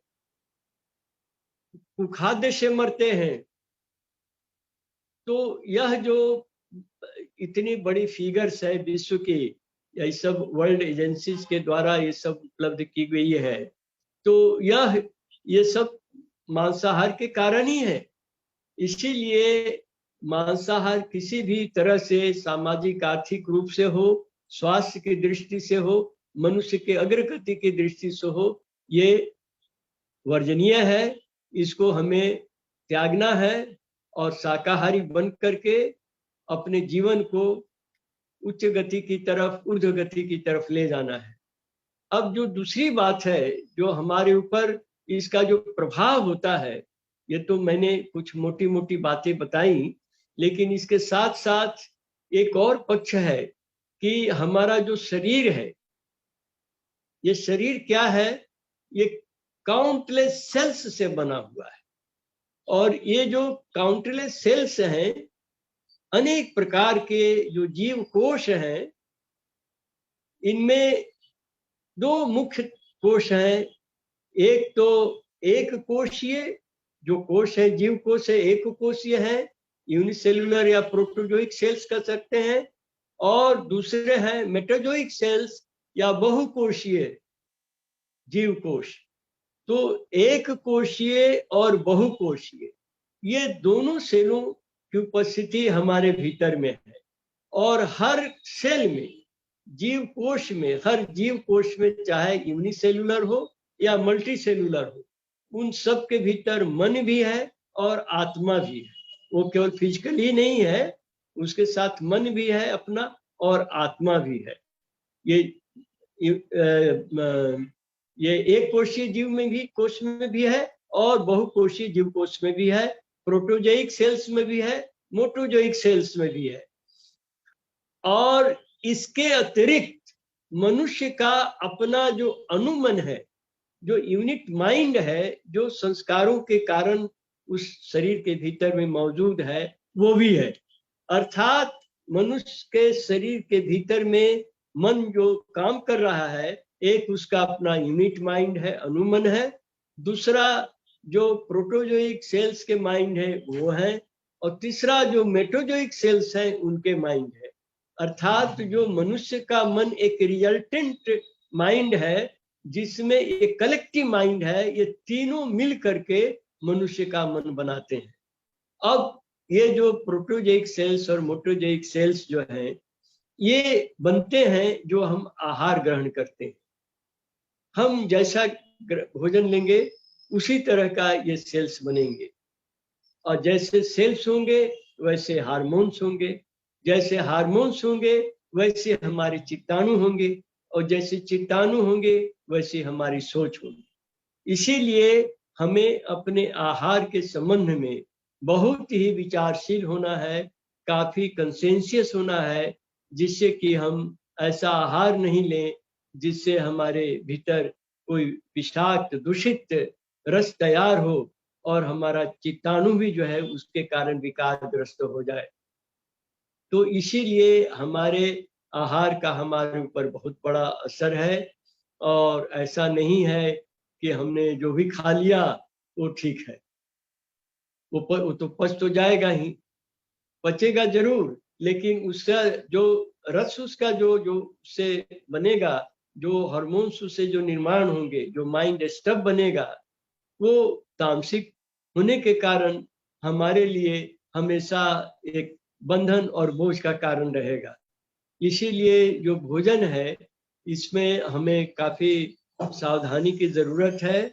कुखाद्य से मरते हैं। तो यह जो इतनी बड़ी फिगर्स है विश्व की, यही सब वर्ल्ड एजेंसीज के द्वारा ये सब उपलब्ध की गई है। तो ये सब मांसाहार के कारण ही है। इसीलिए मांसाहार किसी भी तरह से सामाजिक आर्थिक रूप से हो, स्वास्थ्य की दृष्टि से हो, मनुष्य के अग्रगति की दृष्टि से हो, ये वर्जनीय है। इसको हमें त्यागना है और शाकाहारी बन करके अपने जीवन को उच्च गति की तरफ, ऊर्ध्व गति की तरफ ले जाना है। अब जो दूसरी बात है, जो हमारे ऊपर इसका जो प्रभाव होता है, ये तो मैंने कुछ मोटी मोटी बातें बताई, लेकिन इसके साथ साथ एक और पक्ष है कि हमारा जो शरीर है, ये शरीर क्या है? ये काउंटलेस सेल्स से बना हुआ है। और ये जो काउंटलेस सेल्स हैं, अनेक प्रकार के जो जीव कोश हैं, इनमें दो मुख्य कोश हैं। एक तो एक कोशीय जो कोश है, जीव कोश है, एक कोशीय है, यूनिसेलुलर या प्रोटोजोइक सेल्स कह सकते हैं। और दूसरे हैं मेटाजोइक सेल्स या बहुकोशीय जीव कोश। तो एक कोशीय और बहुकोशीय, ये दोनों सेलों की उपस्थिति हमारे भीतर में है। और हर सेल में, जीव कोश में, हर जीव कोश में, चाहे यूनिसेलुलर हो या मल्टी सेलुलर हो, उन सब के भीतर मन भी है और आत्मा भी है। वो केवल फिजिकली नहीं है, उसके साथ मन भी है अपना और आत्मा भी है। ये एक कोशीय जीव में भी, कोश में भी है और बहुकोशीय जीव कोश में भी है, प्रोटोजोइक सेल्स में भी है, मोटोजोइक सेल्स में भी है। और इसके अतिरिक्त मनुष्य का अपना जो अनुमन है, जो यूनिट माइंड है, जो संस्कारों के कारण उस शरीर के भीतर में मौजूद है, वो भी है। अर्थात मनुष्य के शरीर के भीतर में मन जो काम कर रहा है, एक उसका अपना यूनिट माइंड है, अनुमन है। दूसरा जो प्रोटोजोइक सेल्स के माइंड है वो है, और तीसरा जो मेटोजोइक सेल्स हैं उनके माइंड है। अर्थात जो मनुष्य का मन एक रिजल्टेंट माइंड है, जिसमें एक कलेक्टिव माइंड है, ये तीनों मिल करके मनुष्य का मन बनाते हैं। अब ये जो प्रोटोजोइक सेल्स और मोटोजोइक सेल्स जो हैं, ये बनते हैं जो हम आहार ग्रहण करते हैं। हम जैसा भोजन लेंगे उसी तरह का ये सेल्स बनेंगे, और जैसे सेल्स होंगे वैसे हार्मोन्स होंगे, जैसे हार्मोन्स होंगे वैसे हमारे चित्ताणु होंगे, और जैसे चित्ताणु होंगे वैसे हमारी सोच होगी। इसीलिए हमें अपने आहार के संबंध में बहुत ही विचारशील होना है, काफी कंसेंशियस होना है, जिससे कि हम ऐसा आहार नहीं लें जिससे हमारे भीतर कोई विषाक्त दूषित रस तैयार हो और हमारा चित्ताणु भी जो है उसके कारण विकारग्रस्त हो जाए। तो इसीलिए हमारे आहार का हमारे ऊपर बहुत बड़ा असर है। और ऐसा नहीं है कि हमने जो भी खा लिया वो ठीक है, वो तो पच तो जाएगा ही, पचेगा जरूर, लेकिन उसका जो रस, उसका जो जो से बनेगा, जो हार्मोन्स उससे जो निर्माण होंगे, जो माइंड स्टफ बनेगा, वो तामसिक होने के कारण हमारे लिए हमेशा एक बंधन और बोझ का कारण रहेगा। इसीलिए जो भोजन है, इसमें हमें काफी सावधानी की जरूरत है,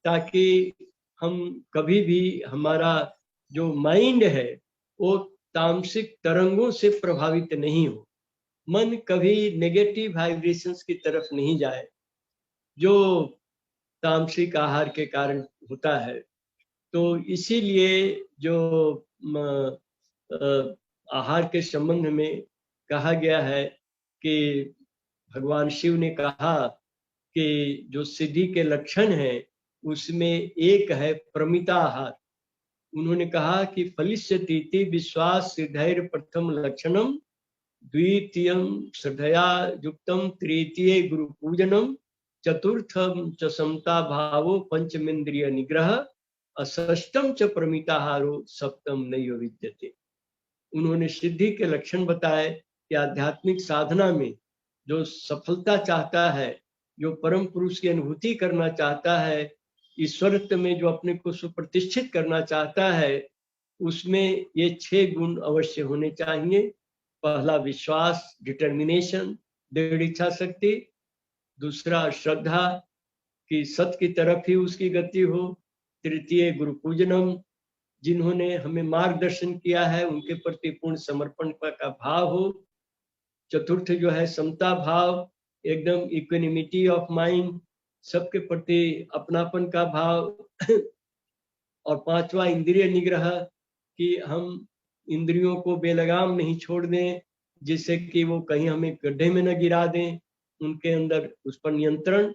ताकि हम कभी भी, हमारा जो माइंड है वो तामसिक तरंगों से प्रभावित नहीं हो, मन कभी नेगेटिव वाइब्रेशंस की तरफ नहीं जाए, जो तामसिक आहार के कारण होता है। तो इसीलिए जो आहार के संबंध में कहा गया है कि भगवान शिव ने कहा कि जो सिद्धि के लक्षण हैं उसमें एक है प्रमिता आहार। उन्होंने कहा कि फलिष्यतीति विश्वास सिद्धैर प्रथम लक्षणम, द्वितीयम श्रद्धया युक्तम, तृतीय गुरु पूजनम, चतुर्थम च समता भावो, पंचमेन्द्रिय निग्रह, अष्टम च प्रमिताहारो, सप्तम नैव विद्यते। उन्होंने सिद्धि के लक्षण बताए कि आध्यात्मिक साधना में जो सफलता चाहता है जो परम पुरुष की अनुभूति करना चाहता है, ईश्वरत्व में जो अपने को सुप्रतिष्ठित करना चाहता है, उसमें ये 6 गुण अवश्य होने चाहिए। पहला विश्वास, डिटर्मिनेशन, दृढ़ इच्छा शक्ति। दूसरा श्रद्धा कि सत्य की तरफ ही उसकी गति हो। तृतीय गुरु पूजनम, जिन्होंने हमें मार्गदर्शन किया है उनके प्रति पूर्ण समर्पण का भाव हो। चतुर्थ जो है समता भाव, एकदम इक्विनिमिटी ऑफ माइंड, सबके प्रति अपनापन का भाव। और पांचवा इंद्रिय निग्रह, कि हम इंद्रियों को बेलगाम नहीं छोड़ दें, जिससे कि वो कहीं हमें गड्ढे में न गिरा दें, उनके अंदर उस पर नियंत्रण।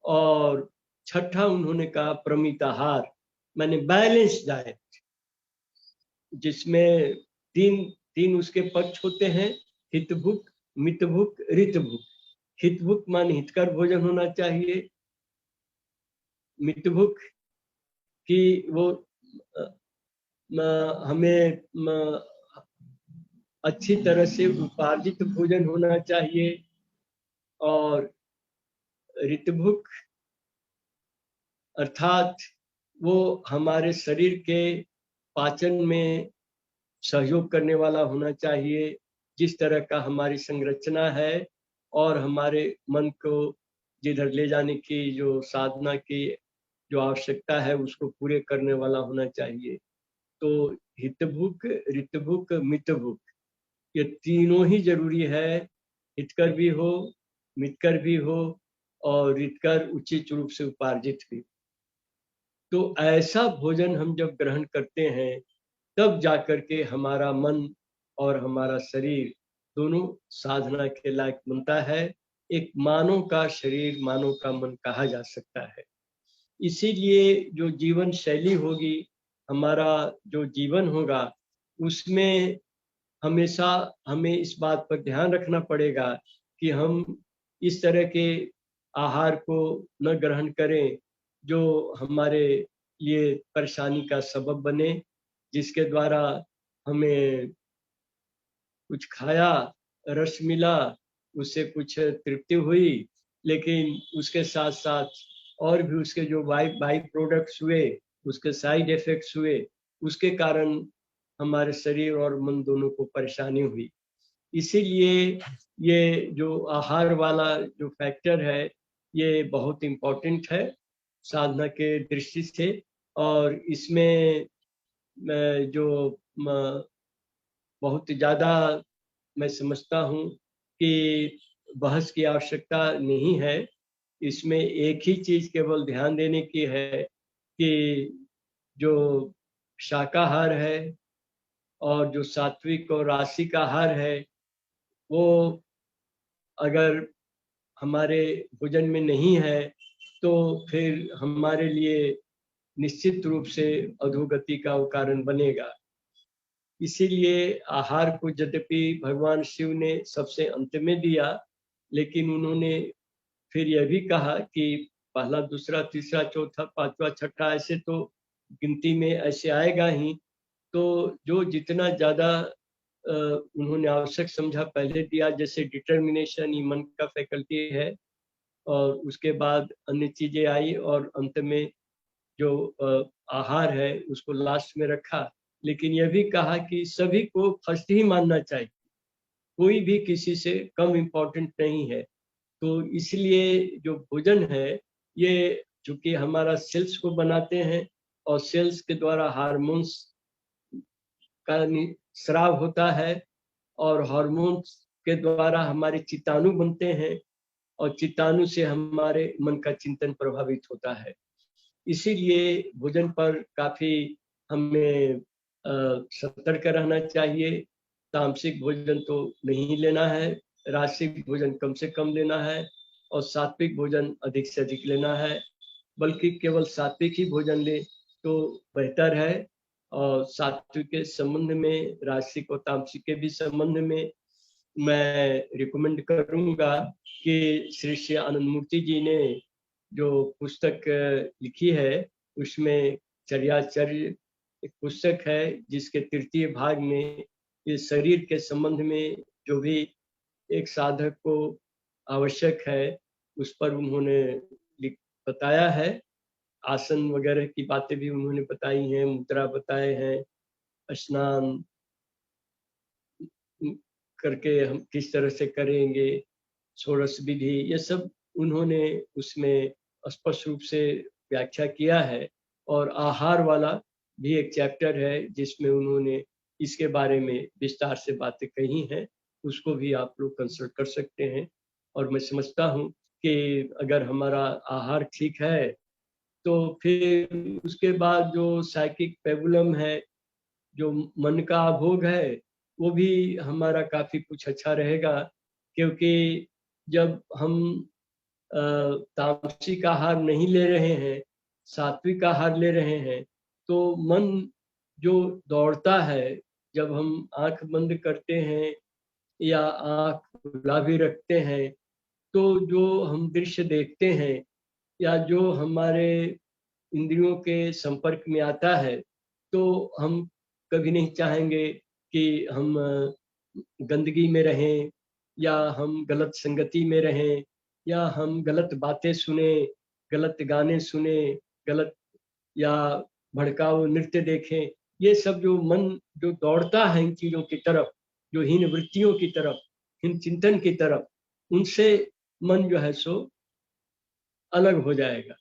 और छठा उन्होंने कहा प्रमिताहार, माने बैलेंस डाइट, जिसमें तीन उसके पक्ष होते हैं, हितभुक, मितभुक, रितभुक। हितभुक माने हितकर भोजन होना चाहिए। मितभुक कि वो हमें अच्छी तरह से उपार्जित भोजन होना चाहिए। और रितभुक अर्थात वो हमारे शरीर के पाचन में सहयोग करने वाला होना चाहिए, जिस तरह का हमारी संरचना है और हमारे मन को जिधर ले जाने की जो साधना की जो आवश्यकता है उसको पूरे करने वाला होना चाहिए। तो हितभुक, रितभुक, मितभुक, ये तीनों ही जरूरी है। हितकर भी हो, मितकर भी हो और रितकर उचित रूप से उपार्जित भी। तो ऐसा भोजन हम जब ग्रहण करते हैं तब जाकर के हमारा मन और हमारा शरीर दोनों साधना के लायक बनता है। एक मानव का शरीर, मानव का मन कहा जा सकता है। इसीलिए जो जीवन शैली होगी, हमारा जो जीवन होगा, उसमें हमेशा हमें इस बात पर ध्यान रखना पड़ेगा कि हम इस तरह के आहार को न ग्रहण करें जो हमारे लिए परेशानी का सबब बने, जिसके द्वारा हमें कुछ खाया, रस मिला, उससे कुछ तृप्ति हुई, लेकिन उसके साथ साथ और भी उसके जो बाई प्रोडक्ट्स हुए, उसके साइड इफेक्ट्स हुए, उसके कारण हमारे शरीर और मन दोनों को परेशानी हुई। इसीलिए ये जो आहार वाला जो फैक्टर है, ये बहुत इम्पोर्टेंट है साधना के दृष्टि से। और इसमें जो बहुत ज़्यादा मैं समझता हूँ कि बहस की आवश्यकता नहीं है। इसमें एक ही चीज़ केवल ध्यान देने की है कि जो शाकाहार है और जो सात्विक और राशिक आहार है, वो अगर हमारे भोजन में नहीं है, तो फिर हमारे लिए निश्चित रूप से अधोगति का वो कारण बनेगा। इसीलिए आहार को यद्यपि भगवान शिव ने सबसे अंत में दिया, लेकिन उन्होंने फिर यह भी कहा कि पहला, दूसरा, तीसरा, चौथा, पांचवा, छठा, ऐसे तो गिनती में ऐसे आएगा ही। तो जो जितना ज़्यादा उन्होंने आवश्यक समझा पहले दिया, जैसे डिटर्मिनेशन, ये मन का फैकल्टी है, और उसके बाद अन्य चीज़ें आई और अंत में जो आहार है उसको लास्ट में रखा। लेकिन यह भी कहा कि सभी को फर्स्ट ही मानना चाहिए, कोई भी किसी से कम इम्पोर्टेंट नहीं है। तो इसलिए जो भोजन है, ये चूंकि हमारा सेल्स को बनाते हैं और सेल्स के द्वारा हार्मोन्स का स्राव होता है, और हार्मोन्स के द्वारा हमारे चिताणु बनते हैं, और चिताणु से हमारे मन का चिंतन प्रभावित होता है। इसीलिए भोजन पर काफी हमें सतर्क रहना चाहिए। तामसिक भोजन तो नहीं लेना है, राजसिक भोजन कम से कम लेना है, और सात्विक भोजन अधिक से अधिक लेना है। बल्कि केवल सात्विक ही भोजन ले तो बेहतर है। और सात्विक के संबंध में, राजसिक और तामसिक के भी संबंध में मैं रिकमेंड करूंगा कि श्री श्री आनंद मूर्ति जी ने जो पुस्तक लिखी है, उसमें चर्याचर्य एक पुस्तक है, जिसके तृतीय भाग में ये शरीर के संबंध में जो भी एक साधक को आवश्यक है, उस पर उन्होंने बताया है। आसन वगैरह की बातें भी उन्होंने बताई हैं, मुद्रा बताए हैं, स्नान करके हम किस तरह से करेंगे, षोडश विधि, ये सब उन्होंने उसमें स्पष्ट रूप से व्याख्या किया है। और आहार वाला भी एक चैप्टर है जिसमें उन्होंने इसके बारे में विस्तार से बातें कही हैं, उसको भी आप लोग कंसल्ट कर सकते हैं। और मैं समझता हूँ कि अगर हमारा आहार ठीक है तो फिर उसके बाद जो साइकिक पेबुलम है, जो मन का भोग है, वो भी हमारा काफ़ी कुछ अच्छा रहेगा। क्योंकि जब हम तामसिक आहार नहीं ले रहे हैं, सात्विक आहार ले रहे हैं, तो मन जो दौड़ता है, जब हम आँख बंद करते हैं या आँख खुला भी रखते हैं, तो जो हम दृश्य देखते हैं या जो हमारे इंद्रियों के संपर्क में आता है, तो हम कभी नहीं चाहेंगे कि हम गंदगी में रहें या हम गलत संगति में रहें या हम गलत बातें सुने, गलत गाने सुने, गलत या भड़काऊ नृत्य देखें। ये सब जो मन जो दौड़ता है इन चीज़ों की तरफ, जो हीन वृत्तियों की तरफ, हीन चिंतन की तरफ, उनसे मन जो है सो अलग हो जाएगा।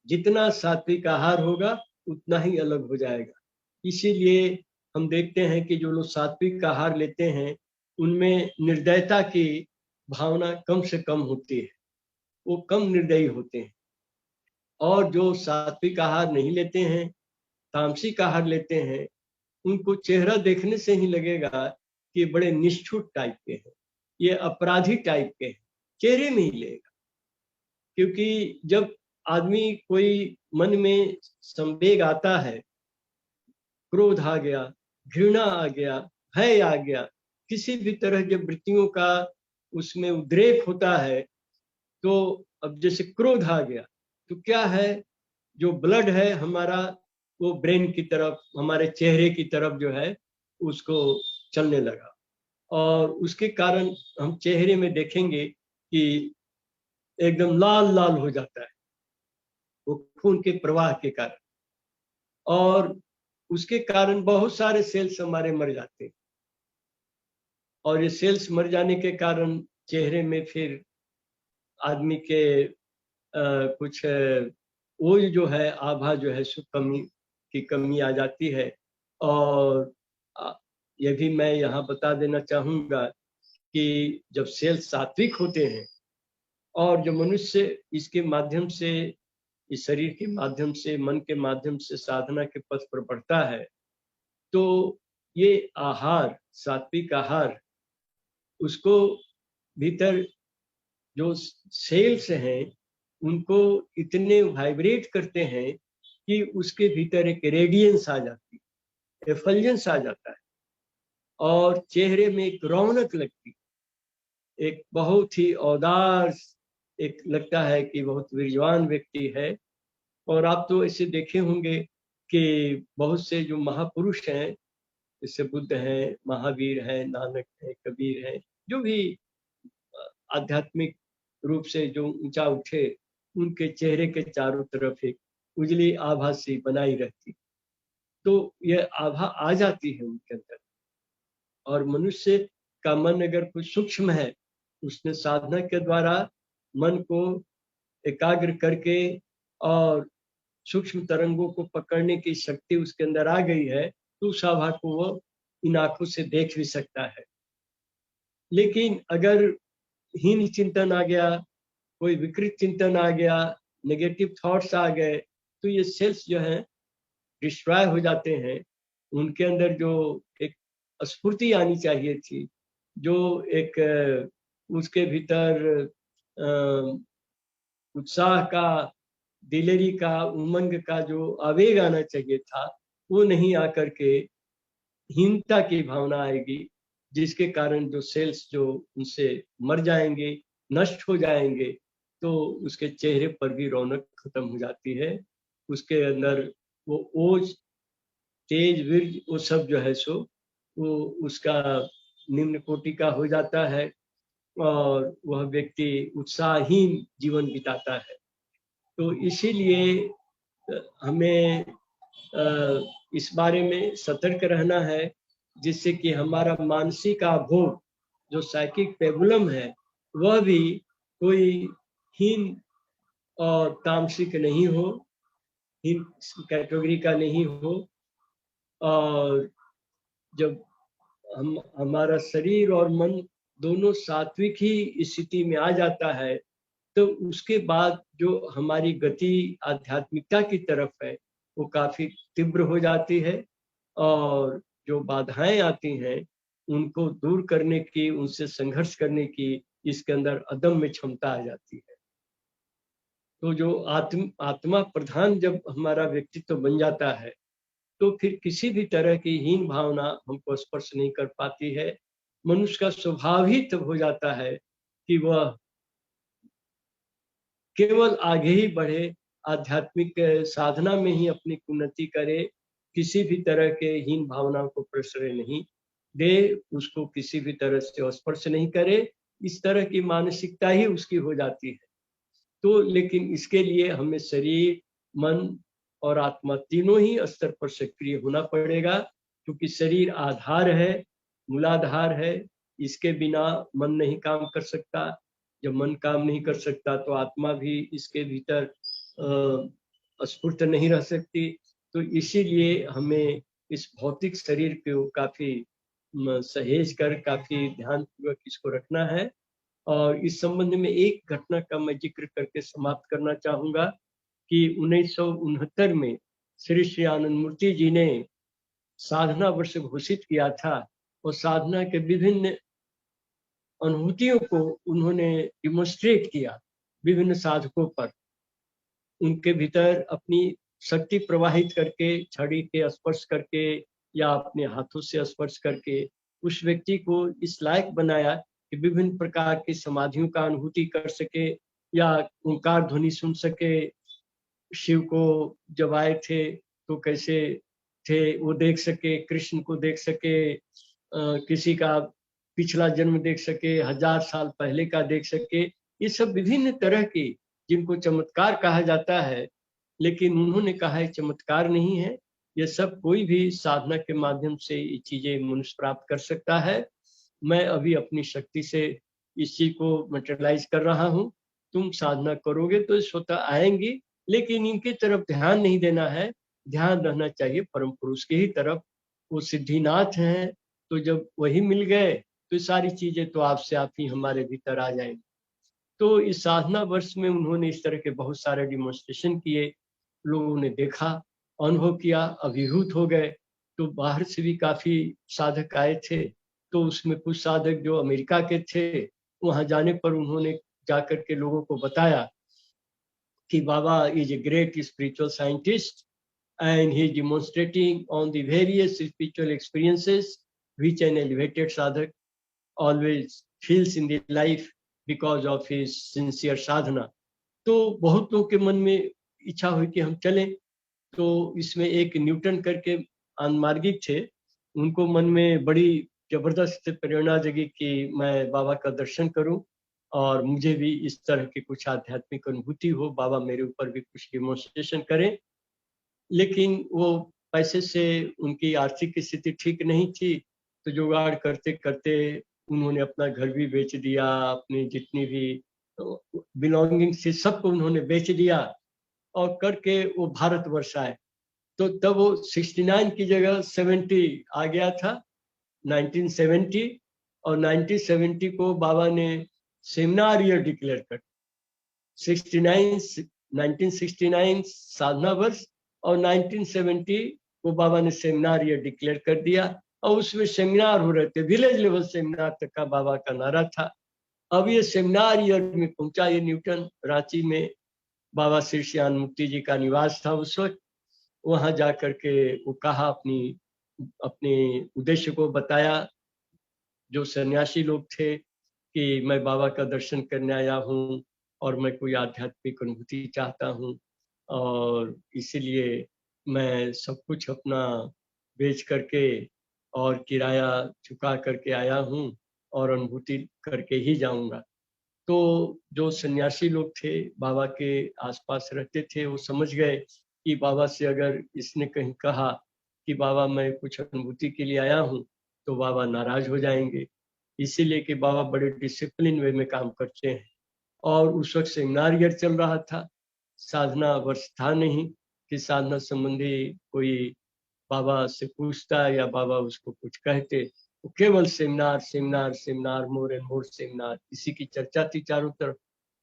जितना सात्विक आहार होगा, उतना ही अलग हो जाएगा। इसीलिए हम देखते हैं कि जो लोग सात्विक आहार लेते हैं, उनमें निर्दयता की भावना कम से कम होती है। वो कम निर्दयी होते हैं। और जो सात्विक आहार नहीं लेते हैं, तामसिक आहार लेते हैं, उनको चेहरा देखने से ही लगेगा कि बड़े निष्ठुर टाइप के हैं, ये अपराधी टाइप के हैं, चेहरे में ही लगेगा। क्योंकि जब आदमी कोई मन में संवेग आता है, क्रोध आ गया, घृणा आ गया, भय आ गया, किसी भी तरह जब वृत्तियों का उसमें उद्रेक होता है, तो अब जैसे क्रोध आ गया, तो क्या है, जो ब्लड है हमारा, वो ब्रेन की तरफ, हमारे चेहरे की तरफ जो है, उसको चलने लगा। और उसके कारण हम चेहरे में देखेंगे कि एकदम लाल लाल हो जाता है, वो खून के प्रवाह के कारण। और उसके कारण बहुत सारे सेल्स हमारे मर जाते हैं। और ये सेल्स मर जाने के कारण चेहरे में फिर आदमी के कुछ ओज जो है, आभा जो है सो कमी आ जाती है। और ये भी मैं यहाँ बता देना चाहूँगा कि जब सेल्स सात्विक होते हैं और जो मनुष्य इसके माध्यम से, इस शरीर के माध्यम से, मन के माध्यम से साधना के पथ पर बढ़ता है, तो ये आहार, सात्विक आहार, उसको भीतर जो सेल्स हैं, उनको इतने वाइब्रेट करते हैं कि उसके भीतर एक रेडियंस आ जाती है, एफल्जेंस आ जाता है और चेहरे में एक रौनक लगती है, एक बहुत ही औदार, एक लगता है कि बहुत वीर्यवान व्यक्ति है। और आप तो ऐसे देखे होंगे कि बहुत से जो महापुरुष हैं, जैसे बुद्ध हैं, महावीर हैं, नानक हैं, कबीर हैं, जो भी आध्यात्मिक रूप से जो ऊंचा उठे, उनके चेहरे के चारों तरफ एक उजली आभा सी बनाई रहती। तो यह आभा आ जाती है उनके अंदर। और मनुष्य का मन अगर कुछ सूक्ष्म है, उसने साधना के द्वारा मन को एकाग्र करके और सूक्ष्म तरंगों को पकड़ने की शक्ति उसके अंदर आ गई है, तो उस आभा को वो इन आंखों से देख भी सकता है। लेकिन अगर हीन चिंतन आ गया, कोई विकृत चिंतन आ गया, नेगेटिव थॉट्स आ गए, तो ये सेल्स जो हैं डिस्ट्रॉय हो जाते हैं। उनके अंदर जो एक स्फूर्ति आनी चाहिए थी, जो एक उसके भीतर उत्साह का, दिलेरी का, उमंग का जो आवेग आना चाहिए था, वो नहीं आकर के हीनता की भावना आएगी, जिसके कारण जो सेल्स जो उनसे मर जाएंगे, नष्ट हो जाएंगे, तो उसके चेहरे पर भी रौनक खत्म हो जाती है। उसके अंदर वो ओज, तेज, वीर्य, वो सब जो है सो वो उसका निम्न कोटि का हो जाता है। और वह व्यक्ति उत्साहहीन जीवन बिताता है। तो इसीलिए हमें इस बारे में सतर्क रहना है, जिससे कि हमारा मानसिक आभोग जो साइकिक पेबुलम है वह भी कोई हीन और तामसिक नहीं हो, हीन कैटेगरी का नहीं हो। और जब हमारा शरीर और मन दोनों सात्विक ही स्थिति में आ जाता है, तो उसके बाद जो हमारी गति आध्यात्मिकता की तरफ है वो काफी तीव्र हो जाती है, और जो बाधाएं आती हैं उनको दूर करने की, उनसे संघर्ष करने की इसके अंदर अदम्य क्षमता आ जाती है। तो जो आत्मा प्रधान जब हमारा व्यक्तित्व बन जाता है, तो फिर किसी भी तरह की हीन भावना हमको स्पर्श नहीं कर पाती है। मनुष्य का स्वभाव ही तब हो जाता है कि वह केवल आगे ही बढ़े, आध्यात्मिक साधना में ही अपनी उन्नति करे, किसी भी तरह के हीन भावनाओं को प्रश्रय नहीं दे, उसको किसी भी तरह से स्पर्श नहीं करे। इस तरह की मानसिकता ही उसकी हो जाती है। तो लेकिन इसके लिए हमें शरीर, मन और आत्मा तीनों ही स्तर पर सक्रिय होना पड़ेगा, क्योंकि शरीर आधार है, मूलाधार है। इसके बिना मन नहीं काम कर सकता। जब मन काम नहीं कर सकता तो आत्मा भी इसके भीतर स्फूर्त नहीं रह सकती। तो इसीलिए हमें इस भौतिक शरीर को काफी सहेज कर, काफी ध्यानपूर्वक इसको रखना है। और इस संबंध में एक घटना का मैं जिक्र करके समाप्त करना चाहूंगा कि 1969 में श्री आनंद मूर्ति जी ने साधना वर्ष घोषित किया था, और साधना के विभिन्न अनुभूतियों को उन्होंने डिमोन्स्ट्रेट किया विभिन्न साधकों पर। उनके भीतर अपनी शक्ति प्रवाहित करके, छड़ी के स्पर्श करके या अपने हाथों से स्पर्श करके उस व्यक्ति को इस लायक बनाया कि विभिन्न प्रकार की समाधियों का अनुभूति कर सके, या ओंकार ध्वनि सुन सके। शिव को जब आए थे तो कैसे थे वो देख सके, कृष्ण को देख सके, किसी का पिछला जन्म देख सके, 1000 साल पहले का देख सके। ये सब विभिन्न तरह की, जिनको चमत्कार कहा जाता है, लेकिन उन्होंने कहा है चमत्कार नहीं है, ये सब कोई भी साधना के माध्यम से ये चीजें मनुष्य प्राप्त कर सकता है। मैं अभी अपनी शक्ति से इस चीज को मटेरियलाइज कर रहा हूँ। तुम साधना करोगे तो स्वतः आएंगी, लेकिन इनकी तरफ ध्यान नहीं देना है। ध्यान रहना चाहिए परम पुरुष की ही तरफ। वो सिद्धिनाथ हैं, तो जब वही मिल गए तो सारी चीजें तो आपसे आप ही हमारे भीतर आ जाएंगी। तो इस साधना वर्ष में उन्होंने इस तरह के बहुत सारे डिमॉन्स्ट्रेशन किए, लोगों ने देखा, अनुभव किया, अभिभूत हो गए। तो बाहर से भी काफी साधक आए थे। तो उसमें कुछ साधक जो अमेरिका के थे, वहां जाने पर उन्होंने जाकर के लोगों को बताया कि बाबा is a great spiritual scientist and he is demonstrating on the various spiritual experiences which an elevated sadhak always feels in the life because of his sincere sadhana. तो बहुत लोगों के मन में इच्छा हुई कि हम चलें। तो इसमें एक न्यूटन करके अनमार्गिक थे, उनको मन में बड़ी जबरदस्त प्रेरणा जगी कि मैं बाबा का दर्शन करूं और मुझे भी इस तरह की कुछ आध्यात्मिक अनुभूति हो, बाबा मेरे ऊपर भी कुछ डिमॉन्स्ट्रेशन करें। लेकिन वो पैसे से उनकी आर्थिक स्थिति ठीक नहीं थी, तो जुगाड़ करते करते उन्होंने अपना घर भी बेच दिया, अपनी जितनी भी बिलोंगिंग थी सबको उन्होंने बेच दिया, और करके वो भारतवर्ष आए। तो तब वो 69 की जगह 70 आ गया था, 1970। और 1970 को बाबा ने सेमिनार ईयर डिक्लेयर कर 69 1969 साधना वर्ष, और 1970 को बाबा ने सेमिनार ईयर डिक्लेयर कर दिया। और उसमें सेमिनार हो रहे थे, विलेज लेवल सेमिनार तक का बाबा का नारा था। अब ये सेमिनार ईयर में पहुंचा ये न्यूटन, रांची में बाबा श्री श्यान मुक्ति जी का निवास था उस वक्त। वहां जाकर के वो कहा, अपनी अपने उद्देश्य को बताया। जो सन्यासी लोग थे कि मैं बाबा का दर्शन करने आया हूँ और मैं कोई आध्यात्मिक अनुभूति चाहता हूँ, और इसीलिए मैं सब कुछ अपना बेच करके और किराया चुका करके आया हूँ। और अनुभूति करके ही जाऊंगा। तो जो सन्यासी लोग थे बाबा के आसपास रहते थे, वो समझ गए कि बाबा से अगर इसने कहीं कहा कि बाबा मैं कुछ अनुभूति के लिए आया हूँ, तो बाबा नाराज हो जाएंगे। इसीलिए कि बाबा बड़े डिसिप्लिन वे में काम करते हैं। और उस वक्त सेमिनार ईयर चल रहा था, साधना वर्ष था नहीं कि साधना संबंधी कोई बाबा से पूछता या बाबा उसको कुछ कहते। वो केवल seminar seminar seminar, more and more seminar, इसी की चर्चा थी चारों तरफ।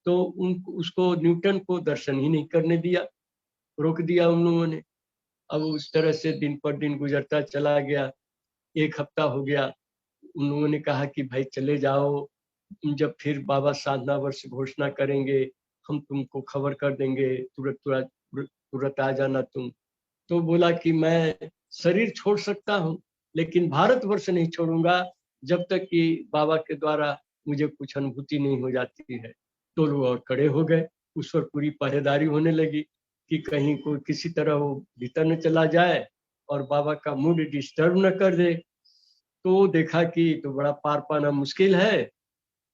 तो उसको न्यूटन को दर्शन ही नहीं करने दिया, रोक दिया उन लोगों ने। अब उस तरह से दिन पर दिन गुजरता चला गया। 1 हफ्ता हो गया। उन लोगों ने कहा कि भाई चले जाओ, जब फिर बाबा साधना वर्ष घोषणा करेंगे हम तुमको खबर कर देंगे, तुरंत तुरंत तुरंत आ जाना तुम। तो बोला कि मैं शरीर छोड़ सकता हूँ, लेकिन भारतवर्ष नहीं छोड़ूंगा जब तक कि बाबा के द्वारा मुझे कुछ अनुभूति नहीं हो जाती है। तो लोग और खड़े हो गए। उस पर पूरी पहरेदारी होने लगी कि कहीं कोई किसी तरह वो भीतर न चला जाए और बाबा का मूड डिस्टर्ब न कर दे। तो देखा कि तो बड़ा पार पाना मुश्किल है।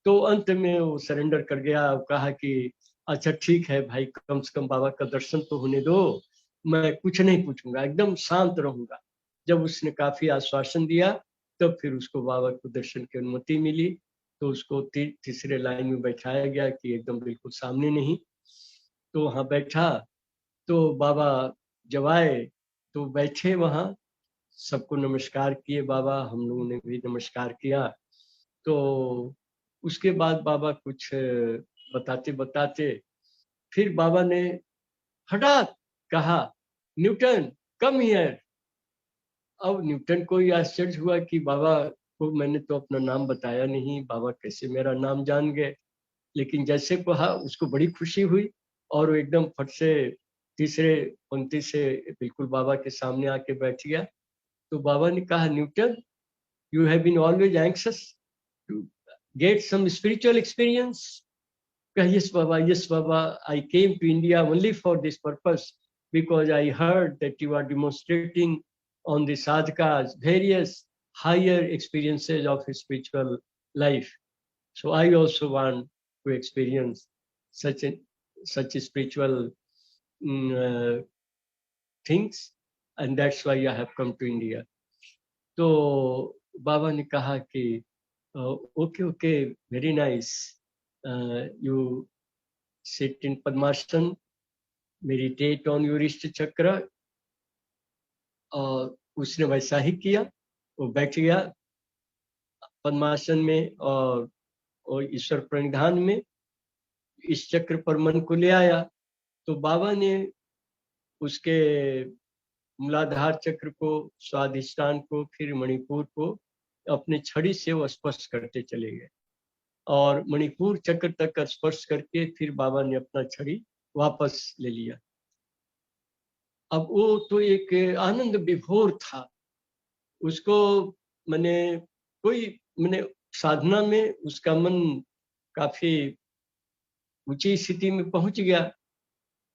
तो अंत में वो सरेंडर कर गया और कहा कि अच्छा ठीक है भाई, कम से कम बाबा का दर्शन तो होने दो, मैं कुछ नहीं पूछूंगा, एकदम शांत रहूंगा। जब उसने काफी आश्वासन दिया, तब फिर उसको बाबा को दर्शन की अनुमति मिली। तो उसको तीसरे लाइन में बैठाया गया कि एकदम बिल्कुल सामने नहीं। तो वहां बैठा। तो बाबा जब आए तो बैठे वहां, सबको नमस्कार किए बाबा, हम लोगों ने भी नमस्कार किया। तो उसके बाद बाबा कुछ बताते बताते फिर बाबा ने हठात कहा, न्यूटन कम हियर। अब न्यूटन को ये आश्चर्य हुआ कि बाबा को मैंने तो अपना नाम बताया नहीं, बाबा कैसे मेरा नाम जान गए। लेकिन जैसे कहा उसको बड़ी खुशी हुई और वो एकदम फट से तीसरे पंक्ति से बिल्कुल बाबा के सामने आके बैठ गया। तो बाबा ने कहा, Newton, you have been always anxious to get some spiritual experience? Yes, Baba, I came to India only for this purpose because I heard that you are demonstrating on the sadhkas various higher experiences of spiritual life. So I also want to experience such a, such a spiritual uh, things, and that's why I have come to India. तो बाबा ने कहा कि okay, okay, very nice. You sit in Padmasana, meditate on your Ishta Chakra. और उसने वैसा ही किया। वो बैठ गया पद्मासन में और ईश्वर प्रणिधान में इस चक्र पर मन को ले आया। तो बाबा ने उसके मूलाधार चक्र को, स्वाधिष्ठान को, फिर मणिपुर को अपने छड़ी से वो स्पर्श करते चले गए और मणिपुर चक्र तक स्पर्श करके फिर बाबा ने अपना छड़ी वापस ले लिया। अब वो तो एक आनंद विभोर था। उसको मैंने कोई मैंने साधना में उसका मन काफी ऊंची स्थिति में पहुंच गया।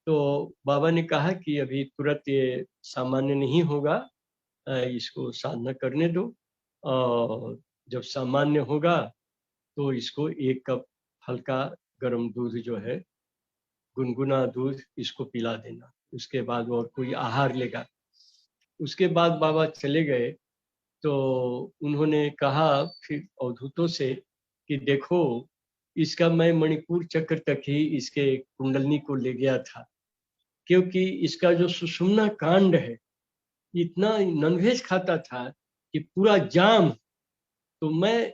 तो बाबा ने कहा कि अभी तुरंत ये सामान्य नहीं होगा, इसको साधना करने दो और जब सामान्य होगा तो इसको 1 कप हल्का गर्म दूध जो है, गुनगुना दूध, इसको पिला देना। उसके बाद और कोई आहार लेगा। उसके बाद बाबा चले गए। तो उन्होंने कहा फिर अवधूतों से कि देखो, इसका मैं मणिपुर चक्र तक ही इसके कुंडलनी को ले गया था, क्योंकि इसका जो सुषुम्ना कांड है, इतना नॉनवेज खाता था कि पूरा जाम। तो मैं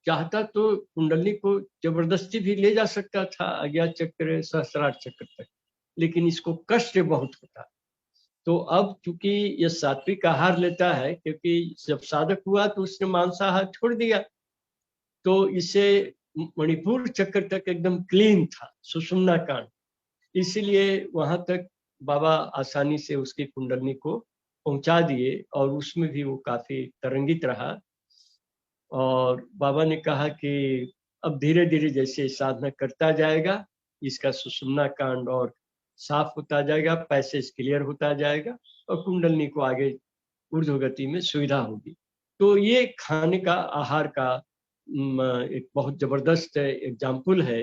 चाहता तो कुंडली को जबरदस्ती भी ले जा सकता था अज्ञात चक्र सहस्रार चक्र तक, लेकिन इसको कष्ट बहुत होता। तो अब चूंकि ये सात्विक आहार लेता है, क्योंकि जब साधक हुआ तो उसने मांसाहार छोड़ दिया, तो इसे मणिपुर चक्र तक एकदम क्लीन था सुषुम्ना कांड। इसलिए वहां तक बाबा आसानी से उसकी कुंडली को पहुंचा दिए और उसमें भी वो काफी तरंगित रहा। और बाबा ने कहा कि अब धीरे धीरे जैसे साधना करता जाएगा, इसका सुषुम्ना कांड और साफ होता जाएगा, पैसेज क्लियर होता जाएगा और कुंडलनी को आगे ऊर्ध्व गति में सुविधा होगी। तो ये खाने का, आहार का एक बहुत ज़बरदस्त एग्जाम्पल है,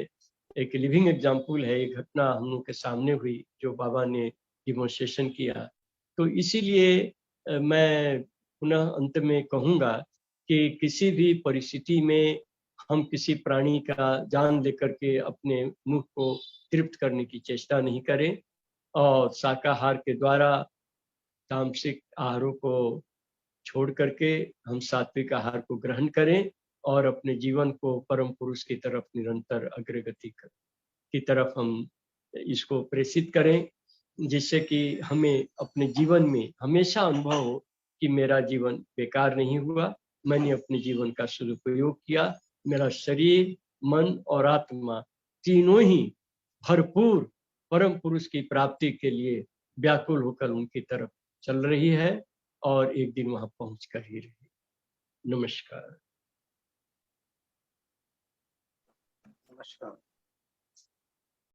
एक लिविंग एग्जाम्पल है। ये घटना हम लोग के सामने हुई जो बाबा ने डिमॉन्स्ट्रेशन किया। तो इसीलिए मैं पुनः अंत में कहूँगा कि किसी भी परिस्थिति में हम किसी प्राणी का जान लेकर के अपने मुँह को तृप्त करने की चेष्टा नहीं करें, और शाकाहार के द्वारा तामसिक आहारों को छोड़ करके हम सात्विक आहार को ग्रहण करें और अपने जीवन को परम पुरुष की तरफ निरंतर अग्रगति की तरफ हम इसको प्रेषित करें, जिससे कि हमें अपने जीवन में हमेशा अनुभव हो कि मेरा जीवन बेकार नहीं हुआ, मैंने अपने जीवन का सदुपयोग किया, मेरा शरीर, मन और आत्मा तीनों ही भरपूर परम पुरुष की प्राप्ति के लिए व्याकुल होकर उनकी तरफ चल रही है और एक दिन वहां पहुंच कर ही रही। नमस्कार। नमस्कार।